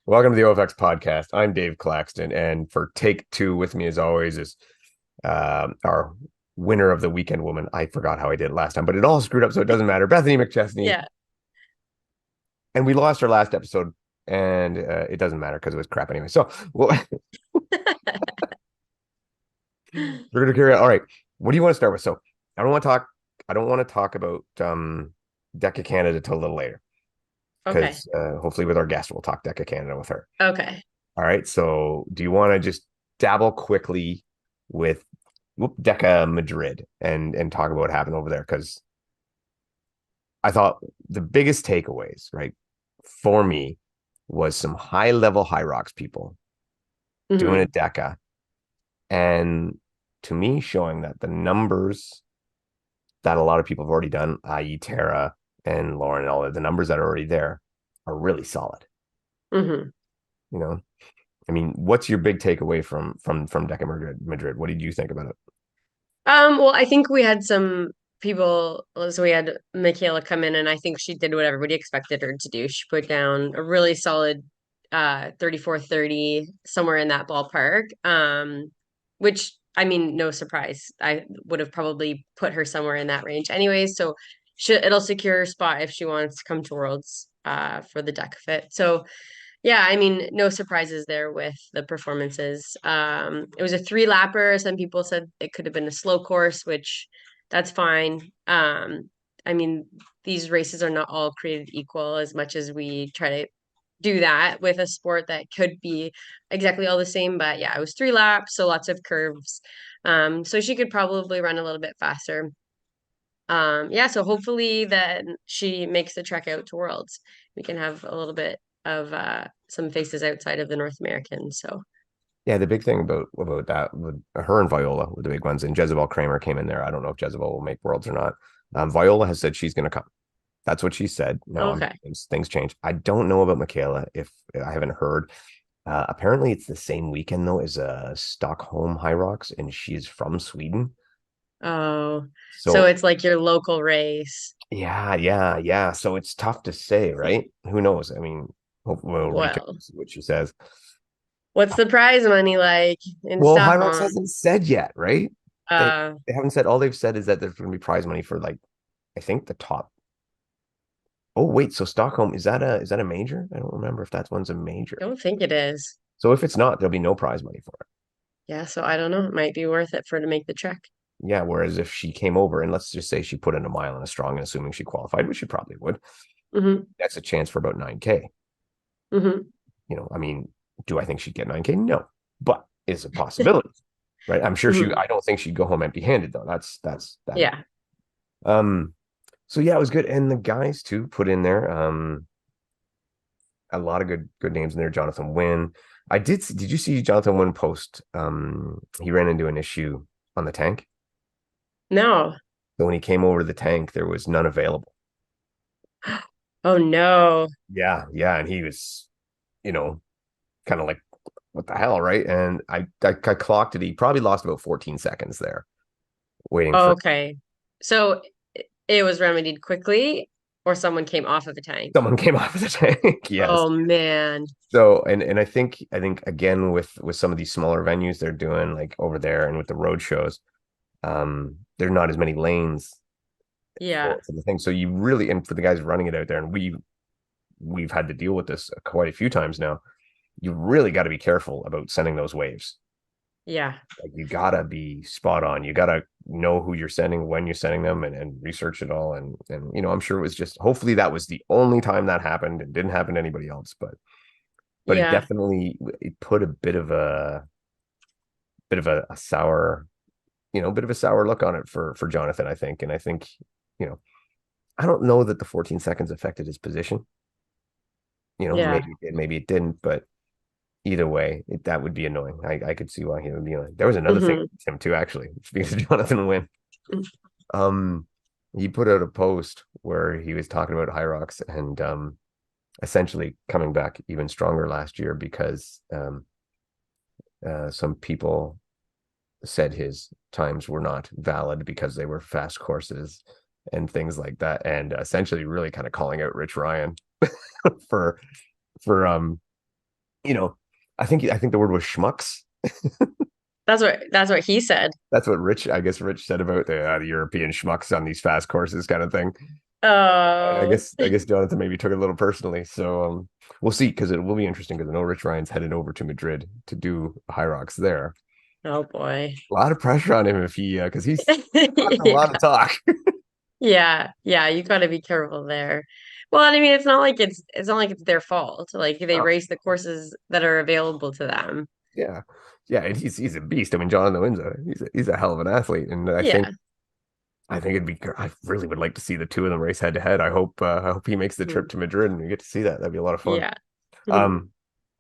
Welcome to the OFX podcast. I'm Dave Claxton, and for take two with me, as always, is our winner of the weekend woman. I forgot how I did it last time, but it all screwed up, so it doesn't matter. Bethany McChesney, Yeah. and we lost our last episode, and it doesn't matter because it was crap anyway. So we're gonna carry on. All right, what do you want to start with? So I don't want to talk. I don't want to talk about Deca Canada till a little later Okay. because hopefully with our guest we'll talk Deca Canada with her. Okay. All right. So do you want to just dabble quickly with Deca Madrid and talk about what happened over there? Because I thought the biggest takeaways, right, for me was some high level high rocks people doing a Hmm. Deca, and to me showing that the numbers that a lot of people have already done, i.e. Tara and Lauren and all of the numbers that are already there are really solid. Hmm. You know, I mean, what's your big takeaway from Deca Madrid? What did you think about it? Well, I think we had some people, so we had Michaela come in and I think she did what everybody expected her to do. She put down a really solid 34-30, somewhere in that ballpark. Which I mean, no surprise. I would have probably put her somewhere in that range anyways. So it'll secure her spot if she wants to come to Worlds for the deck fit. So yeah, I mean, no surprises there with the performances. It was a three lapper. Some people said it could have been a slow course, which that's fine. I mean, these races are not all created equal as much as we try to do that with a sport that could be exactly all the same. But yeah, it was three laps, so lots of curves. So she could probably run a little bit faster. Yeah, so hopefully that she makes the trek out to Worlds. We can have a little bit of some faces outside of the North American. So Yeah, the big thing about that with her and Viola were the big ones, and Jezebel Kramer came in there. I don't know if Jezebel will make Worlds or not. Viola has said she's going to come. That's what she said. Now, okay. things change. I don't know about Michaela. If I haven't heard, apparently it's the same weekend though as Stockholm High Rocks, and she's from Sweden. Oh, so So it's like your local race. yeah. So it's tough to say, right? Who knows? I mean, hopefully we'll recap Well, what she says. what's the prize money like in Well, High Rocks Stockholm? hasn't said yet, right? They Uh, they haven't said. All they've said is that there's going to be prize money for like I think the top. Oh wait, so Stockholm is that a major? I don't remember if that one's a major. don't think it is. So if it's not, there'll be no prize money for it. Yeah, so I don't know. It might be worth it for her to make the trek. Yeah. Whereas if she came over and let's just say she put in a mile and a strong, and assuming she qualified, which she probably would, Hmm. that's a chance for about 9K. Hmm. I mean, do I think she'd get 9K? No, but it's a possibility, right? I'm sure she. Hmm. I don't think she'd go home empty-handed though. That's that. Yeah. Um. So yeah, it was good, and the guys too put in there. A lot of good names in there. Jonathan Wynn. Did you see Jonathan Wynn post? He ran into an issue on the tank. No. So when he came over to the tank, there was none available. Oh no. Yeah, and he was, you know, kind of like, what the hell, right? And I clocked it. He probably lost about 14 seconds there waiting for Okay. So it was remedied quickly, or someone came off of the tank. someone came off of the tank. Yes. Oh man. So and I think again with some of these smaller venues they're doing like over there and with the road shows, there're not as many lanes Yeah. for the thing. So you really, and for the guys running it out there, and we've had to deal with this quite a few times now. You really got to be careful about sending those waves. Yeah. Like you gotta be spot on. You gotta know who you're sending, when you're sending them, and research it all. And I'm sure it was just hopefully that was the only time that happened and didn't happen to anybody else. But it Yeah. definitely it put a bit of a sour, bit of a sour look on it for Jonathan, I think. And I think, you know, I don't know that the 14 seconds affected his position. Yeah. Maybe it did, maybe it didn't, but either way, that would be annoying. I could see why he would be annoying. There was another thing Hmm. with him too, actually. Speaking of Jonathan Wynn, um, he put out a post where he was talking about High Rocks and essentially coming back even stronger last year because some people said his times were not valid because they were fast courses and things like that, and essentially really kind of calling out Rich Ryan for for you know, I think the word was schmucks. That's what he said. That's what Rich said about the European schmucks on these fast courses kind of thing. And Oh, I guess Jonathan maybe took it a little personally. So we'll see, because it will be interesting, because I know Rich Ryan's headed over to Madrid to do High Rocks there. oh boy. A lot of pressure on him if he because he's talking a lot of talk. Yeah, yeah, you got to be careful there. Well, I mean, it's not like it's their fault. Like they Oh, race the courses that are available to them. yeah, yeah, and he's a beast. I mean, Jonathan Wynn's he's a hell of an athlete, and Yeah. I think it'd be. I really would like to see the two of them race head to head. I hope he makes the trip Mhm. to Madrid and we get to see that. That'd be a lot of fun. Yeah. Mhm. Um,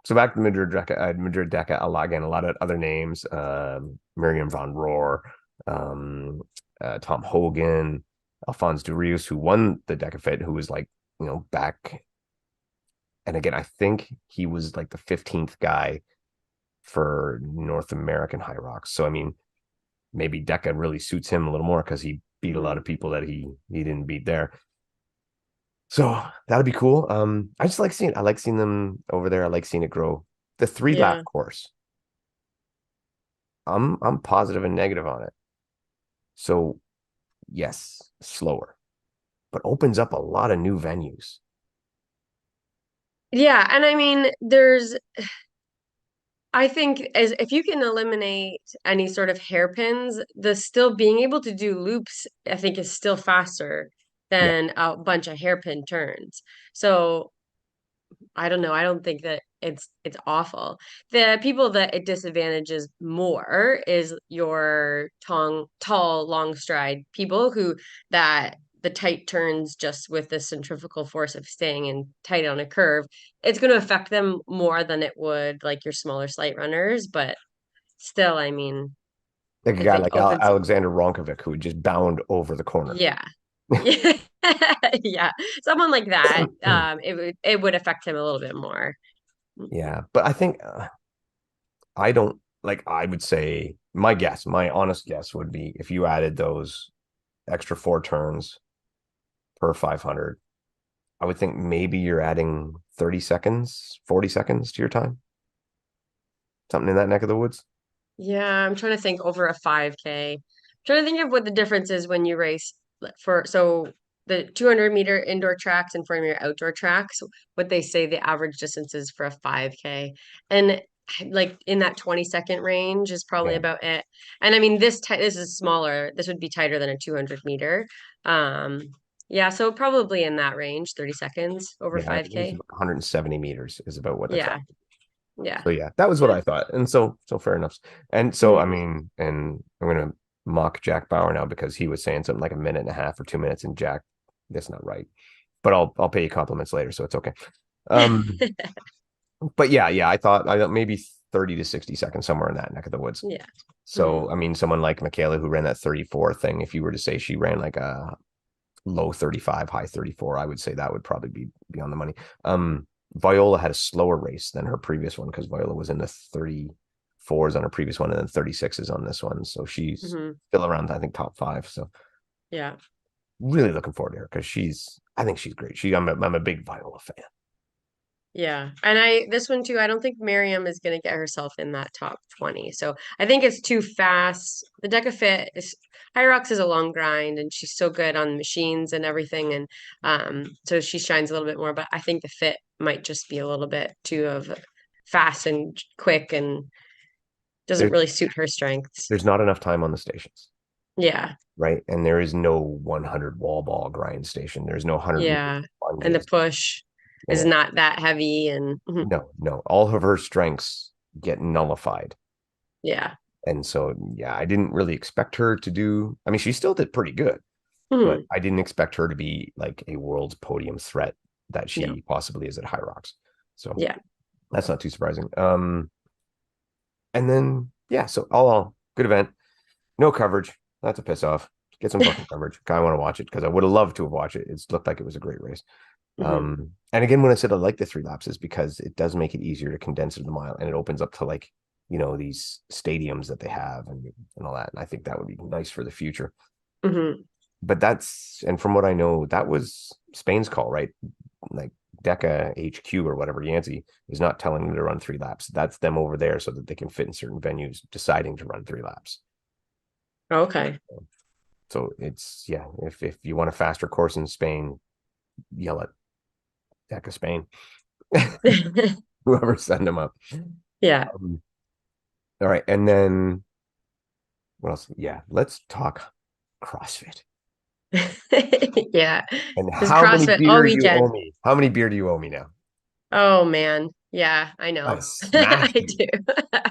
so back to Madrid Deca, Madrid Deca, a lot of other names. Miriam van Roor, um, Tom Hogan, Alphonse Durius, who won the Deca Fit, who was like, back. And again, I think he was like the 15th guy for North American High Rocks. So I mean, maybe Deca really suits him a little more because he beat a lot Mhm. of people that he didn't beat there. So that'd be cool. I like seeing them over there. I like seeing it grow. The 3 lap Yeah. course, I'm positive and negative on it. So yes, slower, but opens up a lot of new venues. Yeah, and I mean, I think as if you can eliminate any sort of hairpins, the still being able to do loops, I think is still faster Yeah, than a bunch of hairpin turns. So I don't know. I don't think that it's awful. The people that it disadvantages more is your tall, long stride people who that the tight turns just with the centrifugal force of staying in tight on a curve, it's going to affect them more than it would like your smaller slight runners. But still, I mean, like a if guy it like opens, Alexander Ronkovic who would just bound over the corner. yeah. Yeah. Yeah. Someone like that, it would affect him a little bit more. Yeah, but I think I don't like. I would say my honest guess would be if you added those extra 4 turns per 500, I would think maybe you're adding 30 seconds, 40 seconds to your time, something in that neck of the woods. Yeah, I'm trying to think over a 5K. Trying to think of what the difference is when you race for so the 200-meter indoor tracks and 400-meter outdoor tracks, what they say the average distance is for a 5K. And like in that 20-second range is probably Yeah. about it. And I mean this is smaller. This would be tighter than a 200 meter. Um yeah, so probably in that range, 30 seconds over Yeah, it was 5K. 170 meters is about what the track. Yeah. Yeah. So yeah, that was what Yeah. I thought. And so fair enough. And so I Mhm. mean, and I'm gonna mock Jack Bauer now because he was saying something like a minute and a half or 2 minutes, and Jack, that's not right. But I'll pay you compliments later, so it's okay. Um, but I thought maybe 30 to 60 seconds, somewhere in that neck of the woods. Yeah. So Mhm. I mean, someone like Michaela who ran that 34 thing, if you were to say she ran like a low 35, high 34, I would say that would probably be on the money. Viola had a slower race than her previous one because Viola was in the 34s on her previous one and then 36s on this one. So she's Mhm. still around, I think, top five. So Yeah. really looking forward to her because I think she's great. I'm a big Viola fan. Yeah. And this one too, I don't think Miriam is going to get herself in that top 20. So I think it's too fast. The Deca Fit is High Rocks is a long grind and she's so good on machines and everything. And so she shines a little bit more, but I think the fit might just be a little bit too of fast and quick and doesn't There, really suit her strengths. there's not enough time on the stations, Yeah. right? And there is no 100 wall ball grind station. There's no 100-meter Yeah. And the lunges. push And is not that heavy and no, all of her strengths get nullified. yeah. And so, yeah, I didn't really expect her to do. I mean, she still did pretty good, but Mhm. I didn't expect her to be like a world's podium threat that No. she possibly is at High Rocks. So Yeah. that's not too surprising. And then yeah, so all good event, no coverage. That's a piss off. Get some fucking coverage. I want to watch it because I would have loved to have watched it. It looked like it was a great race. Hmm. And again, when I said I like the 3 laps, is because it does make it easier to condense it to the mile, and it opens up to like these stadiums that they have and all that. And I think that would be nice for the future. Hmm. But and from what I know, that was Spain's call, right? Like Deca HQ or whatever, Yancey is not telling them to run 3 laps. That's them over there so that they can fit in certain venues deciding to run 3 laps. Okay. So it's, yeah, if you want a faster course in Spain, yell at Deca Spain, whoever send them up. Yeah. All right. And then what else? Yeah, let's talk CrossFit. Yeah. And Just how many CrossFit all beer do you owe weekend. me? How many beer do you owe me now? Oh man. Yeah, I I know. smashed I you. do.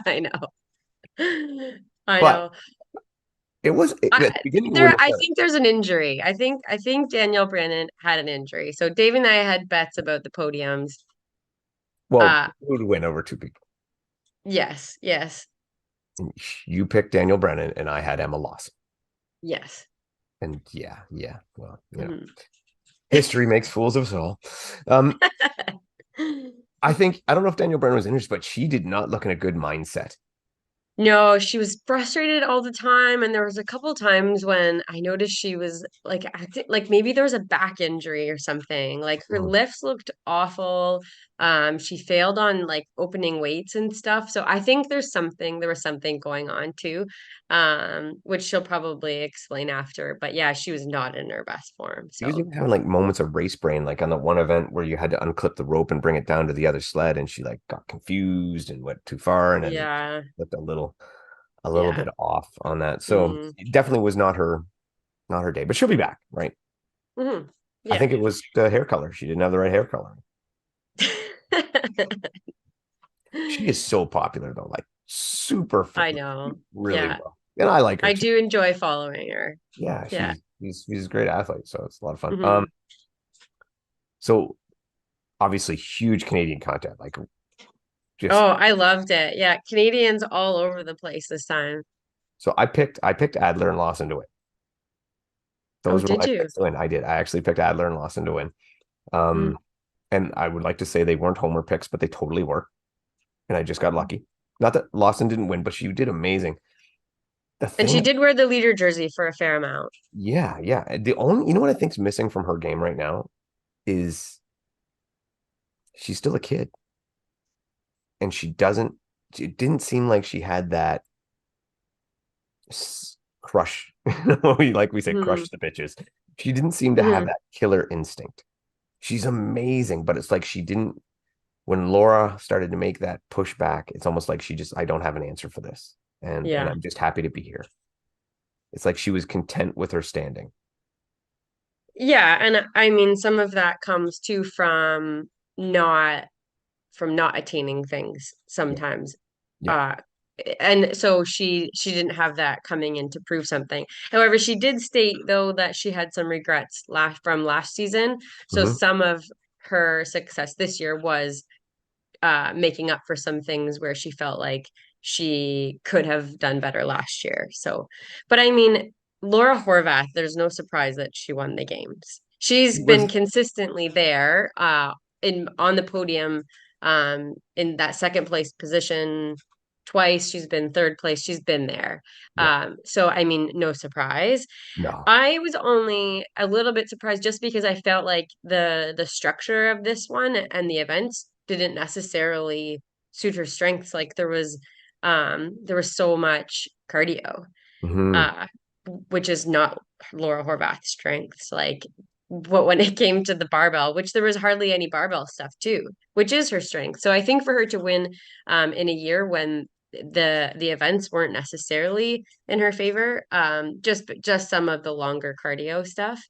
I know. I But know. at the beginning, it There, wouldn't have I said it. think there's an injury. I think Danielle Brennan had an injury. So Dave and I had bets about the podiums. Well, Uh, who would win over 2 people? yes, yes, You picked Daniel Brennan, and I had Emma Lawson. yes. And yeah, yeah. Well, Mhm. history makes fools of us all. Um, I don't know if Daniel Brennan was interested, but she did not look in a good mindset. No, she was frustrated all the time, and there was a couple times when I noticed she was like acting like maybe there was a back injury or something. Like her Mhm. lifts looked awful. She failed on like opening weights and stuff. So I think there was something going on too, which she'll probably explain after. But yeah, she was not in her best form. He was So even having like moments of race brain, like on the one event where you had to unclip the rope and bring it down to the other sled, and she like got confused and went too far, and then yeah, looked a little bit yeah. off on that. So Mm, it definitely was not her day, but she'll be back, right? hmm. I Yeah. think it was the hair color. She didn't have the right hair color. She is so popular though, like super I famous, know. really Yeah. well, and I like her I too. do enjoy following her. Yeah, Yeah. she's a great athlete, so it's a lot of fun. Hmm. So obviously huge Canadian content, like just Oh, I loved it. Yeah, Canadians all over the place this time. so I picked Adler and Lawson to win. Oh, Those were did my you? picks to win. I did. I actually picked Adler and Lawson to win. Mm. Um, and I would like to say they weren't homer picks, but they totally were. And I just got lucky. Not that Lawson didn't win, but she did amazing. The And thing she that, did wear the leader jersey for a fair amount. yeah, yeah. The only, what I think's missing from her game right now is she's still a kid, and she doesn't. It didn't seem like she had that crush. Like we say, Hmm. crush the bitches. She didn't seem to have Hmm. that killer instinct. She's amazing, but it's like she didn't. When Laura started to make that pushback, it's almost like I don't have an answer for this, and Yeah. I'm just happy to be here. It's like she was content with her standing. Yeah, and I mean some of that comes too not from not attaining things Yeah, sometimes. yeah. Uh and so she didn't have that coming in to prove something. However, she did state though that she had some regrets last season. So Hmm. some of her success this year was making up for some things where she felt like she could have done better last year. So, but I mean, Laura Horvath, there's no surprise that she won the games. She's She been was consistently there in on the podium in that second place position twice. She's been third place. She's been there. yeah. So I mean, no surprise. No. I was only a little bit surprised just because I felt like the structure of this one and the events didn't necessarily suit her strengths. Like there was so much cardio, Hmm. uh, which is not Laura Horvath's strengths. Like but when it came to the barbell, which there was hardly any barbell stuff too, which is her strength. So I think for her to win in a year when the events weren't necessarily in her favor, just some of the longer cardio stuff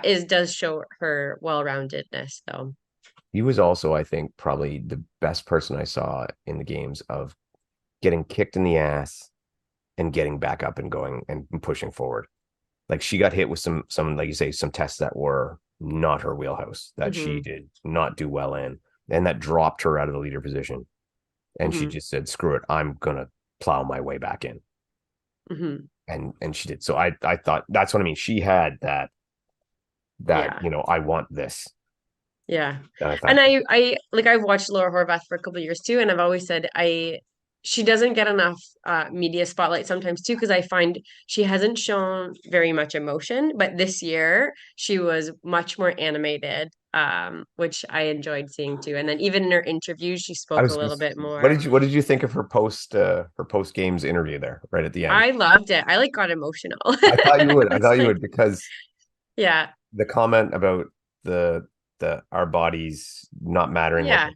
is does show her well-roundedness though. He was also, I think, probably the best person I saw in the games of getting kicked in the ass and getting back up and going and pushing forward. Like she got hit with some like you say some tests that were not her wheelhouse that she Hmm. did not do well in, and that dropped her out of the leader position. And she Hmm. just said, "Screw it, I'm gonna plow my way back in." Hmm. And she did. So I thought that's what I mean. She had that Yeah. I want this. Yeah. And I And thought, I like I've watched Laura Horvath for a couple of years too, and I've always said she doesn't get enough media spotlight sometimes too, because I find she hasn't shown very much emotion, but this year she was much more animated, which I enjoyed seeing too. And then even in her interviews, she I spoke a was little bit what more. did you think of her post games interview there right at the end? I loved it. I like got emotional. I thought you would. I It's thought you like, would because yeah, the comment about the our bodies not mattering like yeah.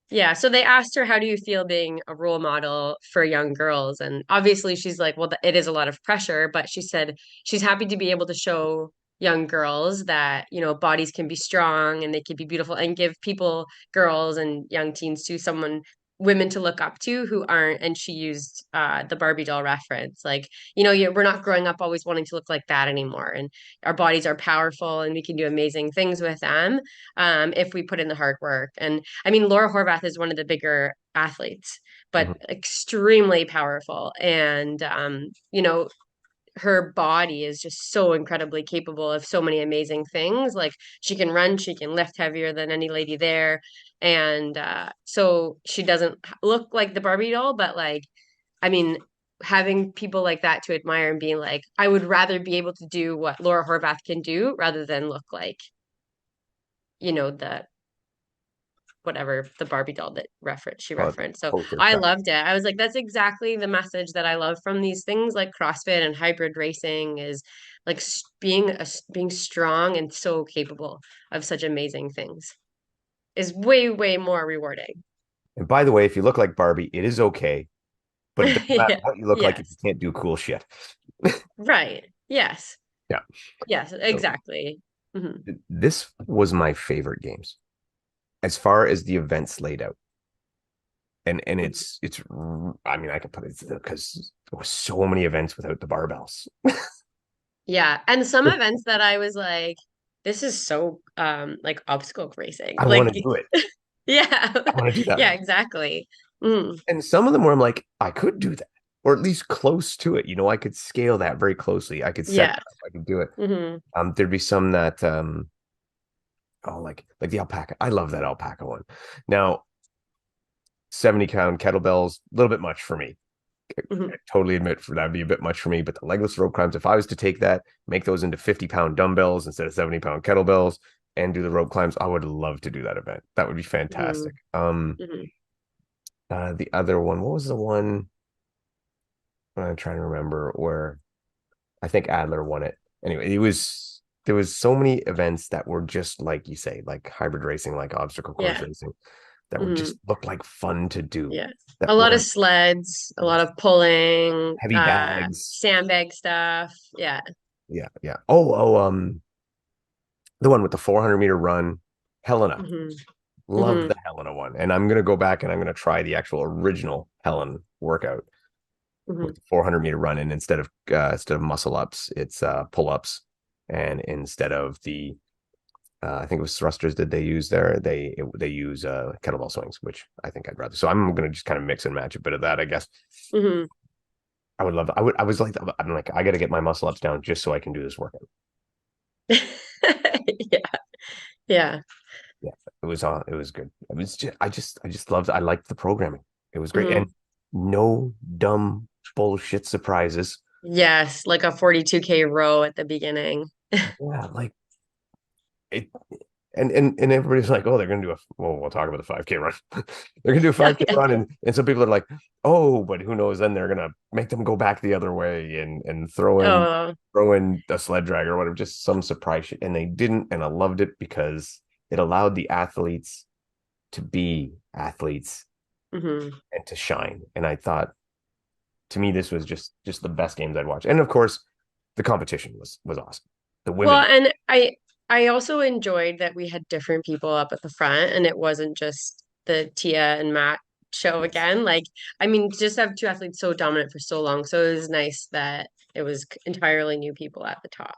Yeah, so they asked her, how do you feel being a role model for young girls? And obviously she's like, well, it is a lot of pressure, but she said she's happy to be able to show young girls that, bodies can be strong and they can be beautiful and give people, girls and young teens to someone, women to look up to who aren't. And she used the Barbie doll reference. Like, we're not growing up always wanting to look like that anymore. And our bodies are powerful and we can do amazing things with them if we put in the hard work. And I mean, Laura Horvath is one of the bigger athletes, but Mhm. extremely powerful. And, her body is just so incredibly capable of so many amazing things. Like she can run, she can lift heavier than any lady there. And so she doesn't look like the Barbie doll, but like, I mean, having people like that to admire and being like, I would rather be able to do what Laura Horvath can do rather than look like, the whatever the Barbie doll that she Oh, the referenced. So poster I child. loved it. I was like, that's exactly the message that I love from these things like CrossFit and hybrid racing is like being strong and so capable of such amazing things is way, way more rewarding. And by the way, if you look like Barbie, it is okay, but it doesn't matter Yeah. what you look like if you Yes. can't do cool shit. Right. Yes. Yeah. Yes, So exactly. Hmm. this was my favorite games as far as the events laid out. And it's I mean, I could put it because there were so many events without the barbells. Yeah. And some events that I was like, this is so like obstacle racing. I want Like to do it. yeah. I want to do that Yeah, one. exactly. Mm, And some of them where I'm like, I could do that, or at least close to it. I could scale that very closely. I could set yeah. that up. I could do it. Hmm. There'd be some that oh, like the alpaca. I love that alpaca one. Now, 70-pound kettlebells, a little bit much for me. Hmm. I totally admit that'd be a bit much for me. But the legless rope climbs, if I was to take that, make those into 50-pound dumbbells instead of 70-pound kettlebells, and do the rope climbs, I would love to do that event. That would be Hmm. fantastic. Hmm. The other one, what was the one? I'm trying to remember where I think Adler won it. Anyway, there was so many events that were just like you say, like hybrid racing, like obstacle course Yeah. racing, that were Hmm. just looked like fun to do. Yeah. A That lot of weren't sleds, a lot of pulling, heavy bags. sandbag stuff. Yeah. Yeah, yeah. The one with the 400-meter run, Helena. Hmm. Loved Hmm. the Helena one. And I'm gonna go back and I'm gonna try the actual original Helen workout with Hmm. the 400-meter run. And instead of muscle ups, it's pull ups. And instead of the I think it was thrusters that they use there. They use kettlebell swings, which I think I'd rather. So I'm gonna just kind of mix and match a bit of that, I guess. Hmm. I would love. I was like, I'm like, I got to get my muscle ups down just so I can do this workout. Yeah. Yeah. Yeah, it was good. It was I just loved. I liked the programming. It was great, and Hmm. no dumb bullshit surprises. Yes, like a 42K row at the beginning. Yeah, like it. And everybody's like, oh, they're gonna do we'll talk about the 5K run. They're gonna do a Oh, 5K yeah. run, and some people are like, oh, but who knows? Then they're gonna make them go back the other way and Oh. throw in a sled drag or whatever, just some surprise shit. And they didn't, and I loved it because it allowed the athletes to be athletes Hmm. and to shine. And I thought, to me, this was just the best games I'd watch. And of course, the competition was awesome. The Well, women, and I also enjoyed that we had different people up at the front and it wasn't just the Tia and Matt show yes, again. Like, I mean, just have two athletes so dominant for so long. So it was nice that it was entirely new people at the top.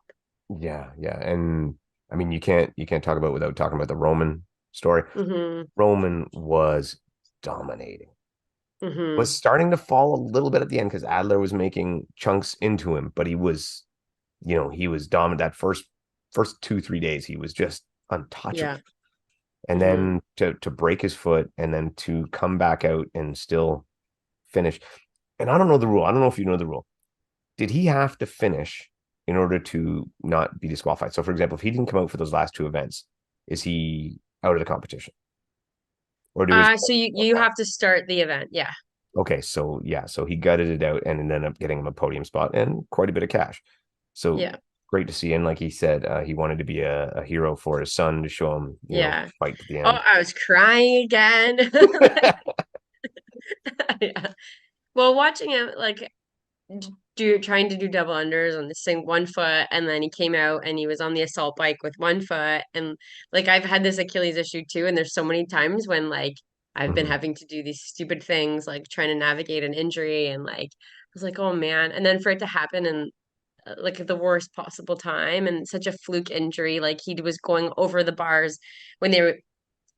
yeah, yeah. And I mean, you can't talk about without talking about the Roman story. Hmm. Roman was dominating. Was Hmm. starting to fall a little bit at the end because Adler was making chunks into him, but he was dominant that first 2 3 days. He was just untouchable. Yeah. And Hmm. then to break his foot and then to come back out and still finish. And I don't know the rule. I don't know if you know the rule. Did he have to finish in order to not be disqualified? So, for example, if he didn't come out for those last two events, is he out of the competition? Or do his So you have to start the event. Yeah. Okay, so yeah, so he gutted it out and ended up getting him a podium spot and quite a bit of cash. So Yeah. great to see. And like he said, he wanted to be a hero for his son to show him, Yeah. fight to the Oh, end. I was crying again. Yeah. Well, watching him like trying to do double unders on the same one foot, and then he came out and he was on the assault bike with one foot, and like I've had this Achilles issue too, and there's so many times when like I've been Mhm. having to do these stupid things like trying to navigate an injury, and like I was like, oh man, and then for it to happen in like at the worst possible time and such a fluke injury, like he was going over the bars when they were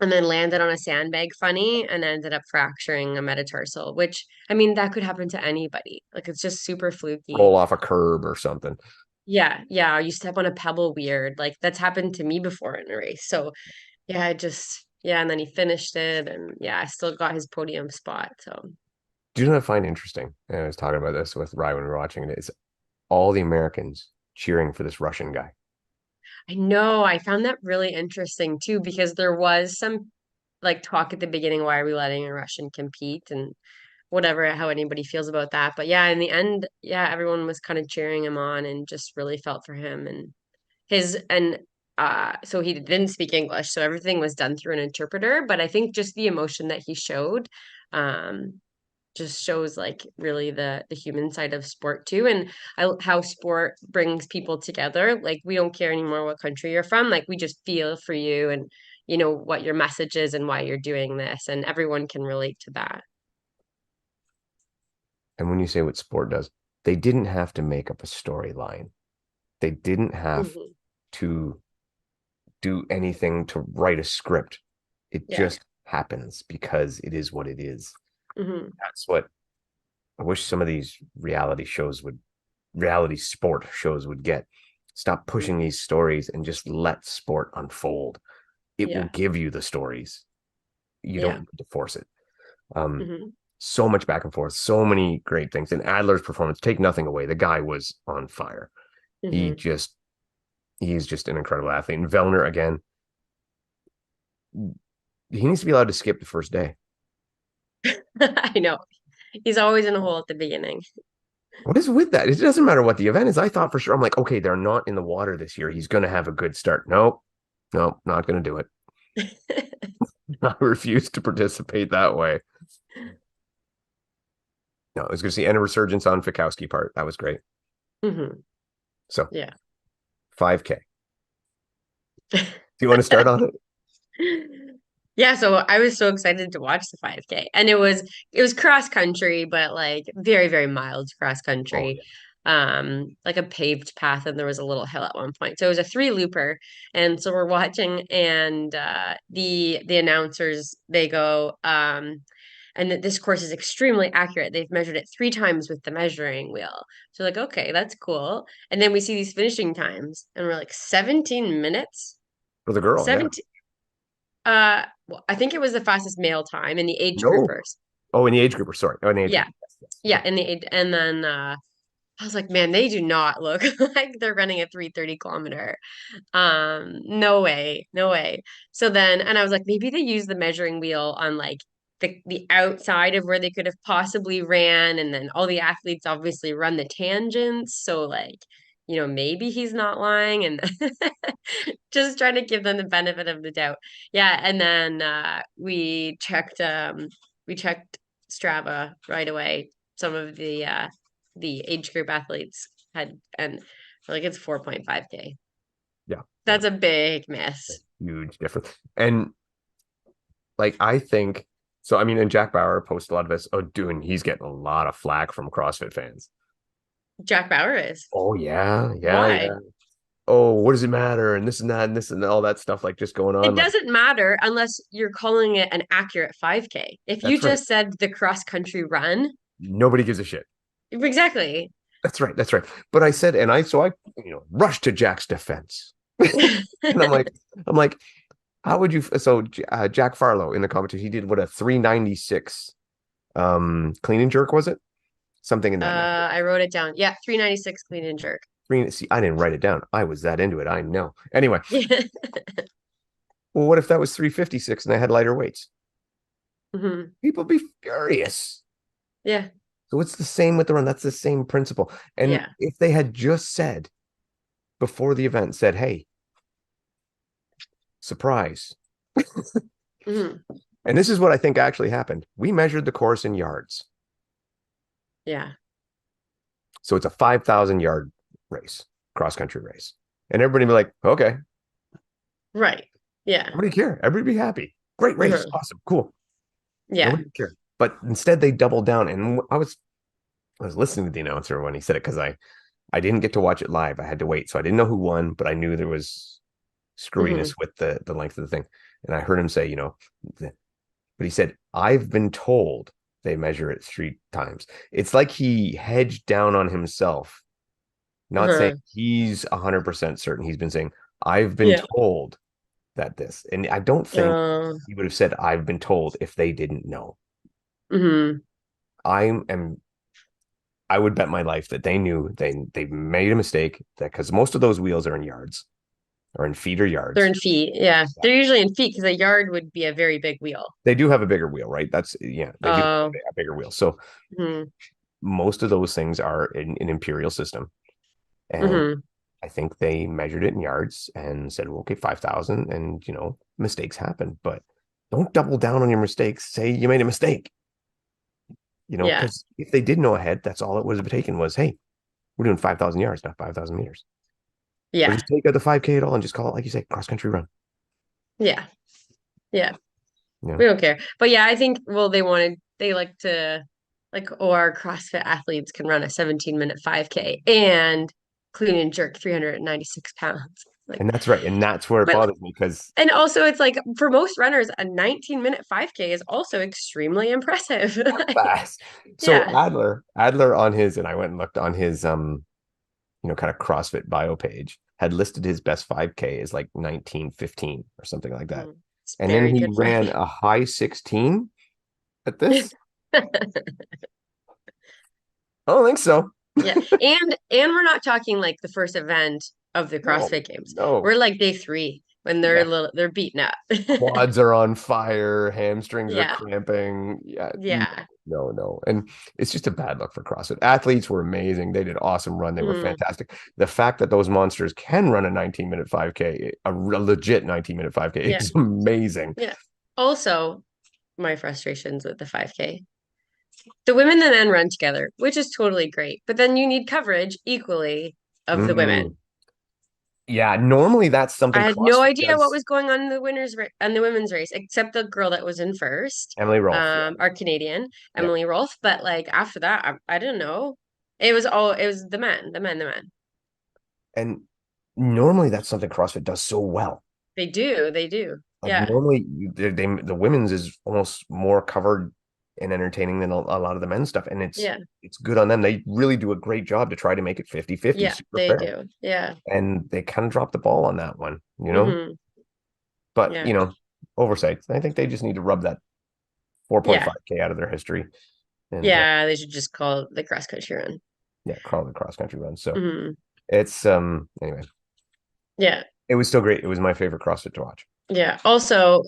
and then landed on a sandbag funny and ended up fracturing a metatarsal, which I mean that could happen to anybody. Like it's just super fluky. Roll off a curb or something. Yeah, yeah. You step on a pebble weird. Like that's happened to me before in a race. So yeah, I just yeah, and then he finished it and yeah, I still got his podium spot. So Do you know what I find interesting? And I was talking about this with Ryan when we were watching it. Is all the Americans cheering for this Russian guy. I know I found that really interesting too, because there was some like talk at the beginning, why are we letting a Russian compete? And whatever how anybody feels about that. But yeah, in the end, yeah, everyone was kind of cheering him on and just really felt for him and his and so he didn't speak English, so everything was done through an interpreter. But I think just the emotion that he showed um just shows like really the human side of sport too and how sport brings people together. Like we don't care anymore what country you're from, like we just feel for you and what your message is and why you're doing this, and everyone can relate to that. And when you say what sport does, they didn't have to make up a storyline. They didn't have Hmm. to do anything to write a script. It Yeah. just happens because it is what it is. Hmm. That's what I wish some of these reality sport shows would get. Stop pushing these stories and just let sport unfold. It will Yeah. give you the stories. You don't Yeah. need to force it. Um, Hmm. so much back and forth, so many great things. And Adler's performance, take nothing away. The guy was on fire. He Hmm. just, he's just an incredible athlete. And Vellner, again, he needs to be allowed to skip the first day. I know. He's always in a hole at the beginning. What is with that? It doesn't matter what the event is. I thought for sure, I'm like, okay, they're not in the water this year. He's going to have a good start. Nope, nope, not going to do it. I refuse to participate that way. No, I was going to see and a resurgence on Fikowski part. That was great. Hmm. So Yeah. 5K. Do you want to start on it? Yeah, so I was so excited to watch the 5K. And it was cross country, but like very, very mild cross Oh country. yeah. Like a paved path and there was a little hill at one point. So it was a three looper. And so we're watching and the announcers they go, and that this course is extremely accurate. They've measured it three times with the measuring wheel. So like, okay, that's cool. And then we see these finishing times and we're like 17 minutes. For the girl, yeah. 17 well, I think it was the fastest male time in the age No. groupers. Oh, in the age grouper. Sorry. Oh, in the age Yeah. group. Yes, yes. Yeah, Okay. in the age and then I was like, man, they do not look like they're running a 330 kilometer. No way, no way. So then, and I was like, maybe they use the measuring wheel on like the outside of where they could have possibly ran, and then all the athletes obviously run the tangents. So like, maybe he's not lying, and just trying to give them the benefit of the doubt. Yeah, and then we checked Strava right away. Some of the age group athletes had and we're like it's 4.5K. Yeah. That's a big miss. Huge difference. And like I think so. I mean, and Jack Bauer posted a lot of this. Oh, dude, he's getting a lot of flack from CrossFit fans. Jack Bauer is. Oh yeah, yeah, Why? yeah. Oh, what does it matter? And this and that and this and all that stuff like just going on. It Like doesn't matter unless you're calling it an accurate 5K. If you that's right. just said the cross country run, Nobody gives a shit. exactly. That's right. That's right. But I said, and I so I rushed to Jack's defense, and I'm like, how would you? So Jack Farlow in the competition, he did what a 396 Clean and jerk, was it? Something in that neck. I wrote it down. Yeah, 396 clean and jerk. See, I didn't write it down. I was that into it. I know. Anyway, Yeah. well, what if that was 356 and I had lighter weights? hmm People be furious. Yeah. So it's the same with the run. That's the same principle. And Yeah. if they had just said before the event, said, hey, surprise. hmm And this is what I think actually happened. We measured the course in yards. Yeah. So it's a 5,000 yard race, cross country race. And everybody be like, okay, Right. Yeah. nobody care. Everybody be happy. Great race. hmm Awesome. Cool. Yeah. Nobody care. But instead they doubled down. And I was listening to the announcer when he said it because I didn't get to watch it live. I had to wait. So I didn't know who won, but I knew there was hmm screwiness with the length of the thing. And I heard him say, but he said, I've been told they measure it 3 times. It's like he hedged down on himself, not saying uh he's 100% certain. He's been saying, I've been Yeah. told that this. And I don't think Uh, he would have said, I've been told if they didn't know. hmm I am I would bet my life that they knew they made a mistake that because most of those wheels are in yards or in feet or They're yards. in feet. Yeah. Yeah. They're usually in feet because a yard would be a very big wheel. They do have a bigger wheel, right? That's yeah, they do have Oh. a bigger wheel. So hmm most of those things are in an imperial system. And hmm I think they measured it in yards and said, well, okay, 5,000. And, mistakes happen, but don't double down on your mistakes. Say you made a mistake, Yeah. because if they did know ahead, that's all it would have taken was, hey, we're doing 5,000 yards, not 5,000 meters. Or Yeah. just take out the 5K at all and just call it, like you say, cross country run. Yeah. Yeah. You We know, don't care. But yeah, I think, well, they like to, like, oh, our CrossFit athletes can run a 17-minute 5K and clean and jerk 396 pounds. Like, and that's right. And that's where it but, bothers me because and also it's like for most runners, a 19-minute 5K is also extremely impressive. Like, fast. So yeah. Adler on his, and I went and looked on his, kind of CrossFit bio page, had listed his best 5K as like 19:15 or something like that. It's And then very he good for ran a high 16 at him. this. I don't think so. Yeah. And we're not talking like the first event of the No, CrossFit Games. no. We're like day 3 when Yeah. they're beaten up. Quads are on fire, hamstrings are Yeah. cramping. Yeah, no, Yeah. no, no. And it's just a bad look for CrossFit. Athletes were amazing. They did awesome run. They were Mhm. fantastic. The fact that those monsters can run a 19-minute 5K, a legit 19-minute 5K Yeah. is amazing. Yeah. Also, my frustrations with the 5K. The women and the men run together, which is totally great. But then you need coverage equally of the women. Mm. Yeah, normally that's I something had no CrossFit idea what does. was going on in the and the women's race, except the girl that was in first, Emily Rolfe, yeah. our Canadian, Yeah. Emily Rolfe. But like after that, I didn't know. It was the men, the men. And normally that's something CrossFit does so well. They do. Like Yeah, normally the women's is almost more covered and entertaining than a lot of the men's stuff. And it's yeah, it's good on them. They really do a great job to try to make it 50-50, yeah. super They fair. do. Yeah. And they kind of dropped the ball on that one. hmm But Yeah, oversight. I think they just need to rub that yeah, 4.5K out of their history and yeah. They should just call it the cross country run. yeah, crawl the cross country run. So hmm it's anyway, Yeah, it was still great. It was my favorite CrossFit to watch. yeah. Also,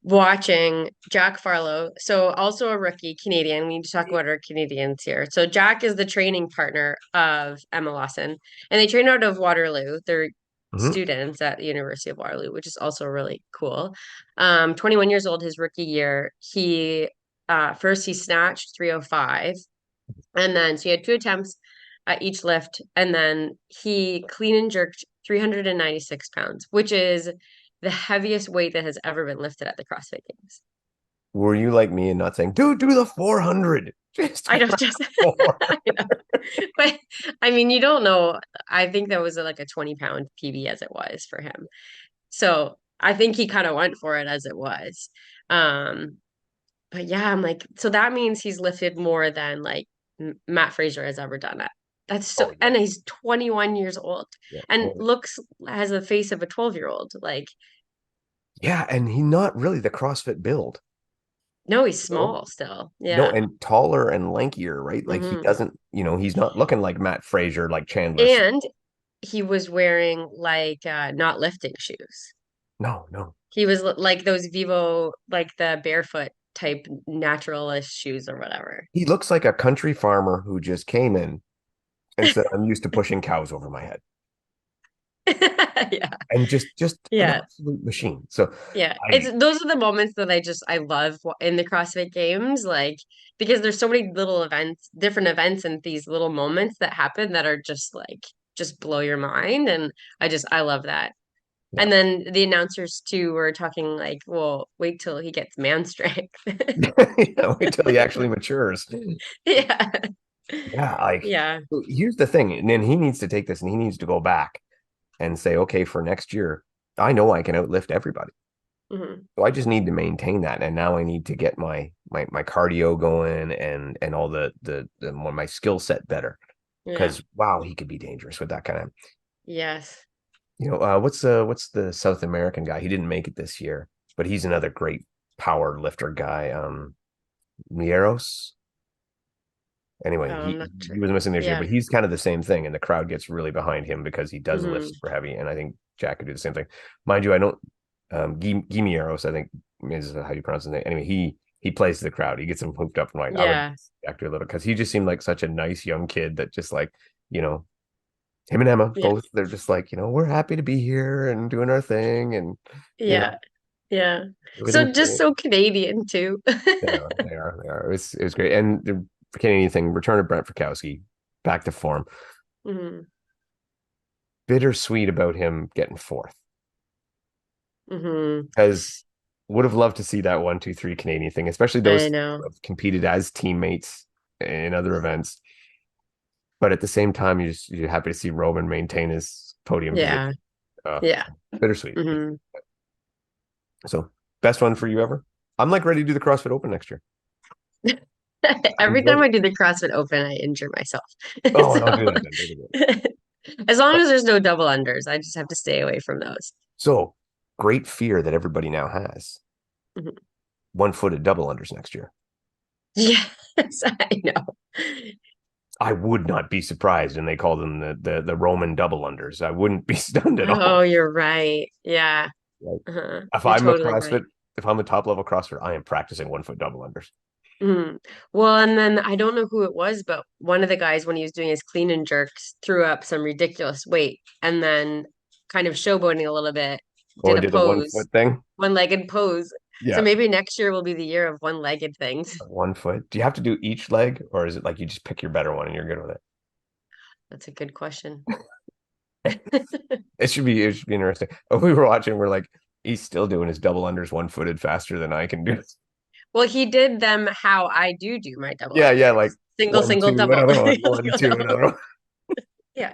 watching Jack Farlow, so also a rookie Canadian. We need to talk about our Canadians here. So Jack is the training partner of Emma Lawson, and they train out of Waterloo. They're Mhm. students at the University of Waterloo, which is also really cool. 21 years old, his rookie year, he first he snatched 305, and then so he had 2 attempts at each lift, and then he clean and jerked 396 pounds, which is the heaviest weight that has ever been lifted at the CrossFit Games. Were you like me and not saying, dude, do the 400? Just I don't just, four. I know. But I mean, you don't know. I think that was like a 20-pound PB as it was for him. So I think he kind of went for it as it was. Um, but yeah, I'm like, so that means he's lifted more than like Matt Fraser has ever done it. That's so, Oh yeah, and he's 21 years old yeah. and Oh, looks has the face of a 12-year-old. Like, yeah, and he not really the CrossFit build. No, he's No, small still. no, Yeah. and taller and lankier, right? Like he Hmm. doesn't, he's not looking like Matt Frazier, like Chandler. And he was wearing like not lifting shoes. No, no. He was like those Vivo, like the barefoot type naturalist shoes or whatever. He looks like a country farmer who just came in and said, "I'm used to pushing cows over my head." Yeah. And just an Yeah. absolute machine. So Yeah. I It's those are the moments that I love in the CrossFit Games, like because there's so many little events, different events and these little moments that happen that are just like just blow your mind. And I love that. yeah. And then the announcers too were talking like, well, wait till he gets man strength. Wait till he actually matures. Yeah. Yeah, like Yeah. here's the thing, and then he needs to take this and he needs to go back and say, okay, for next year, I know I can outlift everybody. Hmm. So I just need to maintain that. And now I need to get my cardio going and all my skill set better. Yeah. Because wow, he could be dangerous with that kind of Yes. what's the South American guy? He didn't make it this year, but he's another great power lifter guy. Mieros. Oh, Anyway, I'm he not sure. he was missing this year, Yeah. but he's kind of the same thing, and the crowd gets really behind him because he does lift Hmm. super heavy, and I think Jack could do the same thing. Mind you, I don't Guimieros, I think is how you pronounce his name. Anyway, he plays the crowd. He gets him hooped up and right. I would Yeah. Jack do a little because he just seemed like such a nice young kid that just like, you know, him and Emma Yeah. both, they're just like, we're happy to be here and doing our thing and Yeah. Yeah. So everything's just great. so Canadian too. They are. It was great. And the Canadian thing, return of Brent Frykowski back to form. Hmm. Bittersweet about him getting fourth Hmm. because would have loved to see that 1, 2, 3 Canadian thing, especially I those who know. have competed as teammates in other events. But at the same time, you're happy to see Roman maintain his podium Yeah. position. Uh, Yeah. Bittersweet. Hmm. So best one for you ever. I'm like ready to do the CrossFit Open next year. I Every enjoyed time it. I do the CrossFit Open, I injure myself. Oh, don't So, do that then. Don't do as long that. as there's no double unders, I just have to stay away from those. So great fear that everybody now has. Mhm. 1-footed double unders next year. Yes, I know. I would not be surprised, and they call them the Roman double unders. I wouldn't be stunned at Oh, all. you're right. Yeah. Like if You're I'm a totally CrossFit, right. if I'm a top level CrossFit, I am practicing 1-foot double unders. Mhm. Well, and then I don't know who it was, but one of the guys, when he was doing his clean and jerks, threw up some ridiculous weight and then kind of showboating a little bit, Oh, did I a did the one pose, foot thing. one-legged pose. So Yeah, maybe next year will be the year of one-legged things. 1 foot. Do you have to do each leg, or is it like you just pick your better one and you're good with it? That's a good question. It should be interesting. Oh, we were watching. We're like, he's still doing his double unders 1-footed faster than I can do. Well, he did them how I do my double Yeah, yeah, like unders. Single, one, single, two, double. another one, one, Single, two, double. another one. Yeah.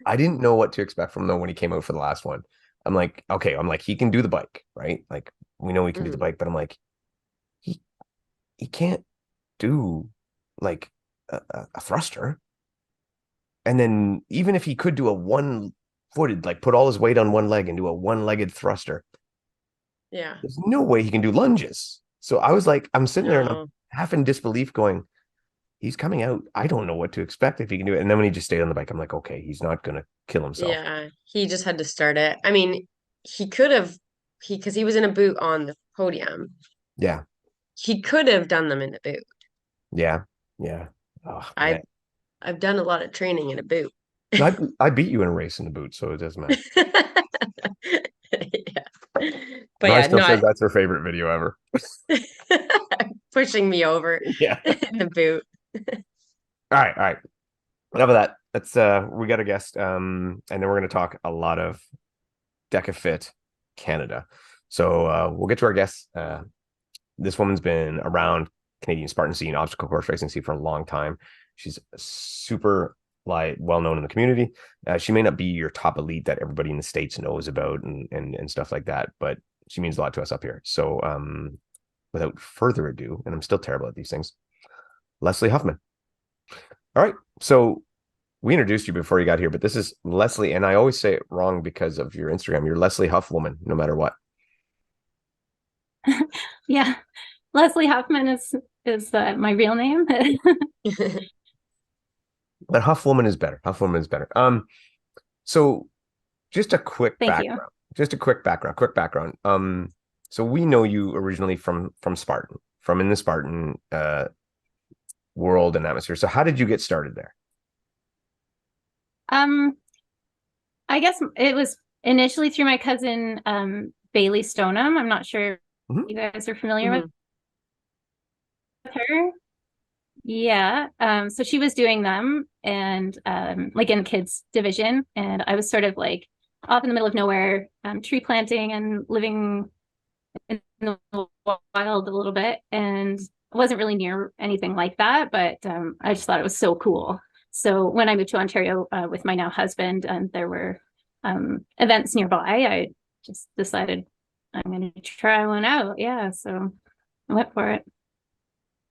I didn't know what to expect from him though when he came out for the last one. I'm like, okay, I'm like, he can do the bike, right? Like we know he can do the Mhm. bike, but I'm like, he he can't do like a thruster. And then even if he could do a one-footed, like put all his weight on one leg and do a one-legged thruster, Yeah. there's no way he can do lunges. So I was like, I'm sitting there and I'm No. half in disbelief going, he's coming out. I don't know what to expect if he can do it. And then when he just stayed on the bike, I'm like, okay, he's not gonna kill himself. Yeah. He just had to start it. I mean, he could have because he was in a boot on the podium. Yeah, He could have done them in a boot. yeah, yeah. Oh man. I've I've done a lot of training in a boot. I beat you in a race in the boot, so it doesn't matter. Yeah. But Mari yeah, still says not that's her favorite video ever. pushing me over Yeah. in the boot. All right. Enough of that. Let's we got a guest. And then we're gonna talk a lot of DecaFit Canada. So we'll get to our guests. This woman's been around Canadian Spartan scene, obstacle course racing scene for a long time. She's super like well known in the community. She may not be your top elite that everybody in the States knows about and stuff like that, but she means a lot to us up here. So without further ado, and I'm still terrible at these things, Leslie Huffman. All right. So we introduced you before you got here, but this is Leslie, and I always say it wrong because of your Instagram. You're Leslie Huffwoman, no matter what. Yeah. Leslie Huffman is my real name. But Huff Woman is better. Huff Woman is better. So just a quick Thank you. background. Just a quick background. Quick background. So we know you originally from Spartan, from in the Spartan world and atmosphere. So how did you get started there? Um, I guess it was initially through my cousin Bailey Stoneham. I'm not sure if Mhm. you guys are familiar with Mhm. her. Yeah. So she was doing them and like in kids division, and I was sort of like off in the middle of nowhere, tree planting and living in the wild a little bit, and I wasn't really near anything like that, but I just thought it was so cool. So when I moved to Ontario with my now husband, and there were events nearby, I just decided I'm going to try one out. Yeah, so I went for it.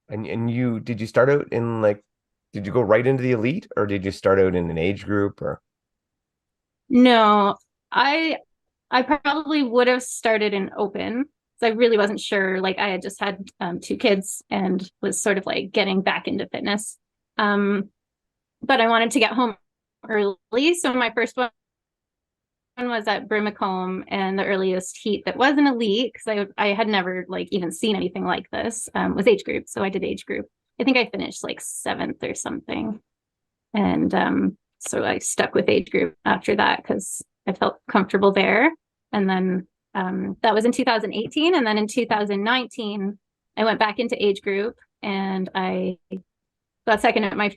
And you did you start out in like did you go right into the elite or did you start out in an age group or No, I I probably would have started in open. So I really wasn't sure. Like I had just had two kids and was sort of like getting back into fitness. Um, but I wanted to get home early. So my first one was at Brimacombe, and the earliest heat that was an elite, because I had never like even seen anything like this, was age group. So I did age group. I think I finished like seventh or something. And so I stuck with age group after that because I felt comfortable there. And then that was in 2018. And then in 2019, I went back into age group and I got second at my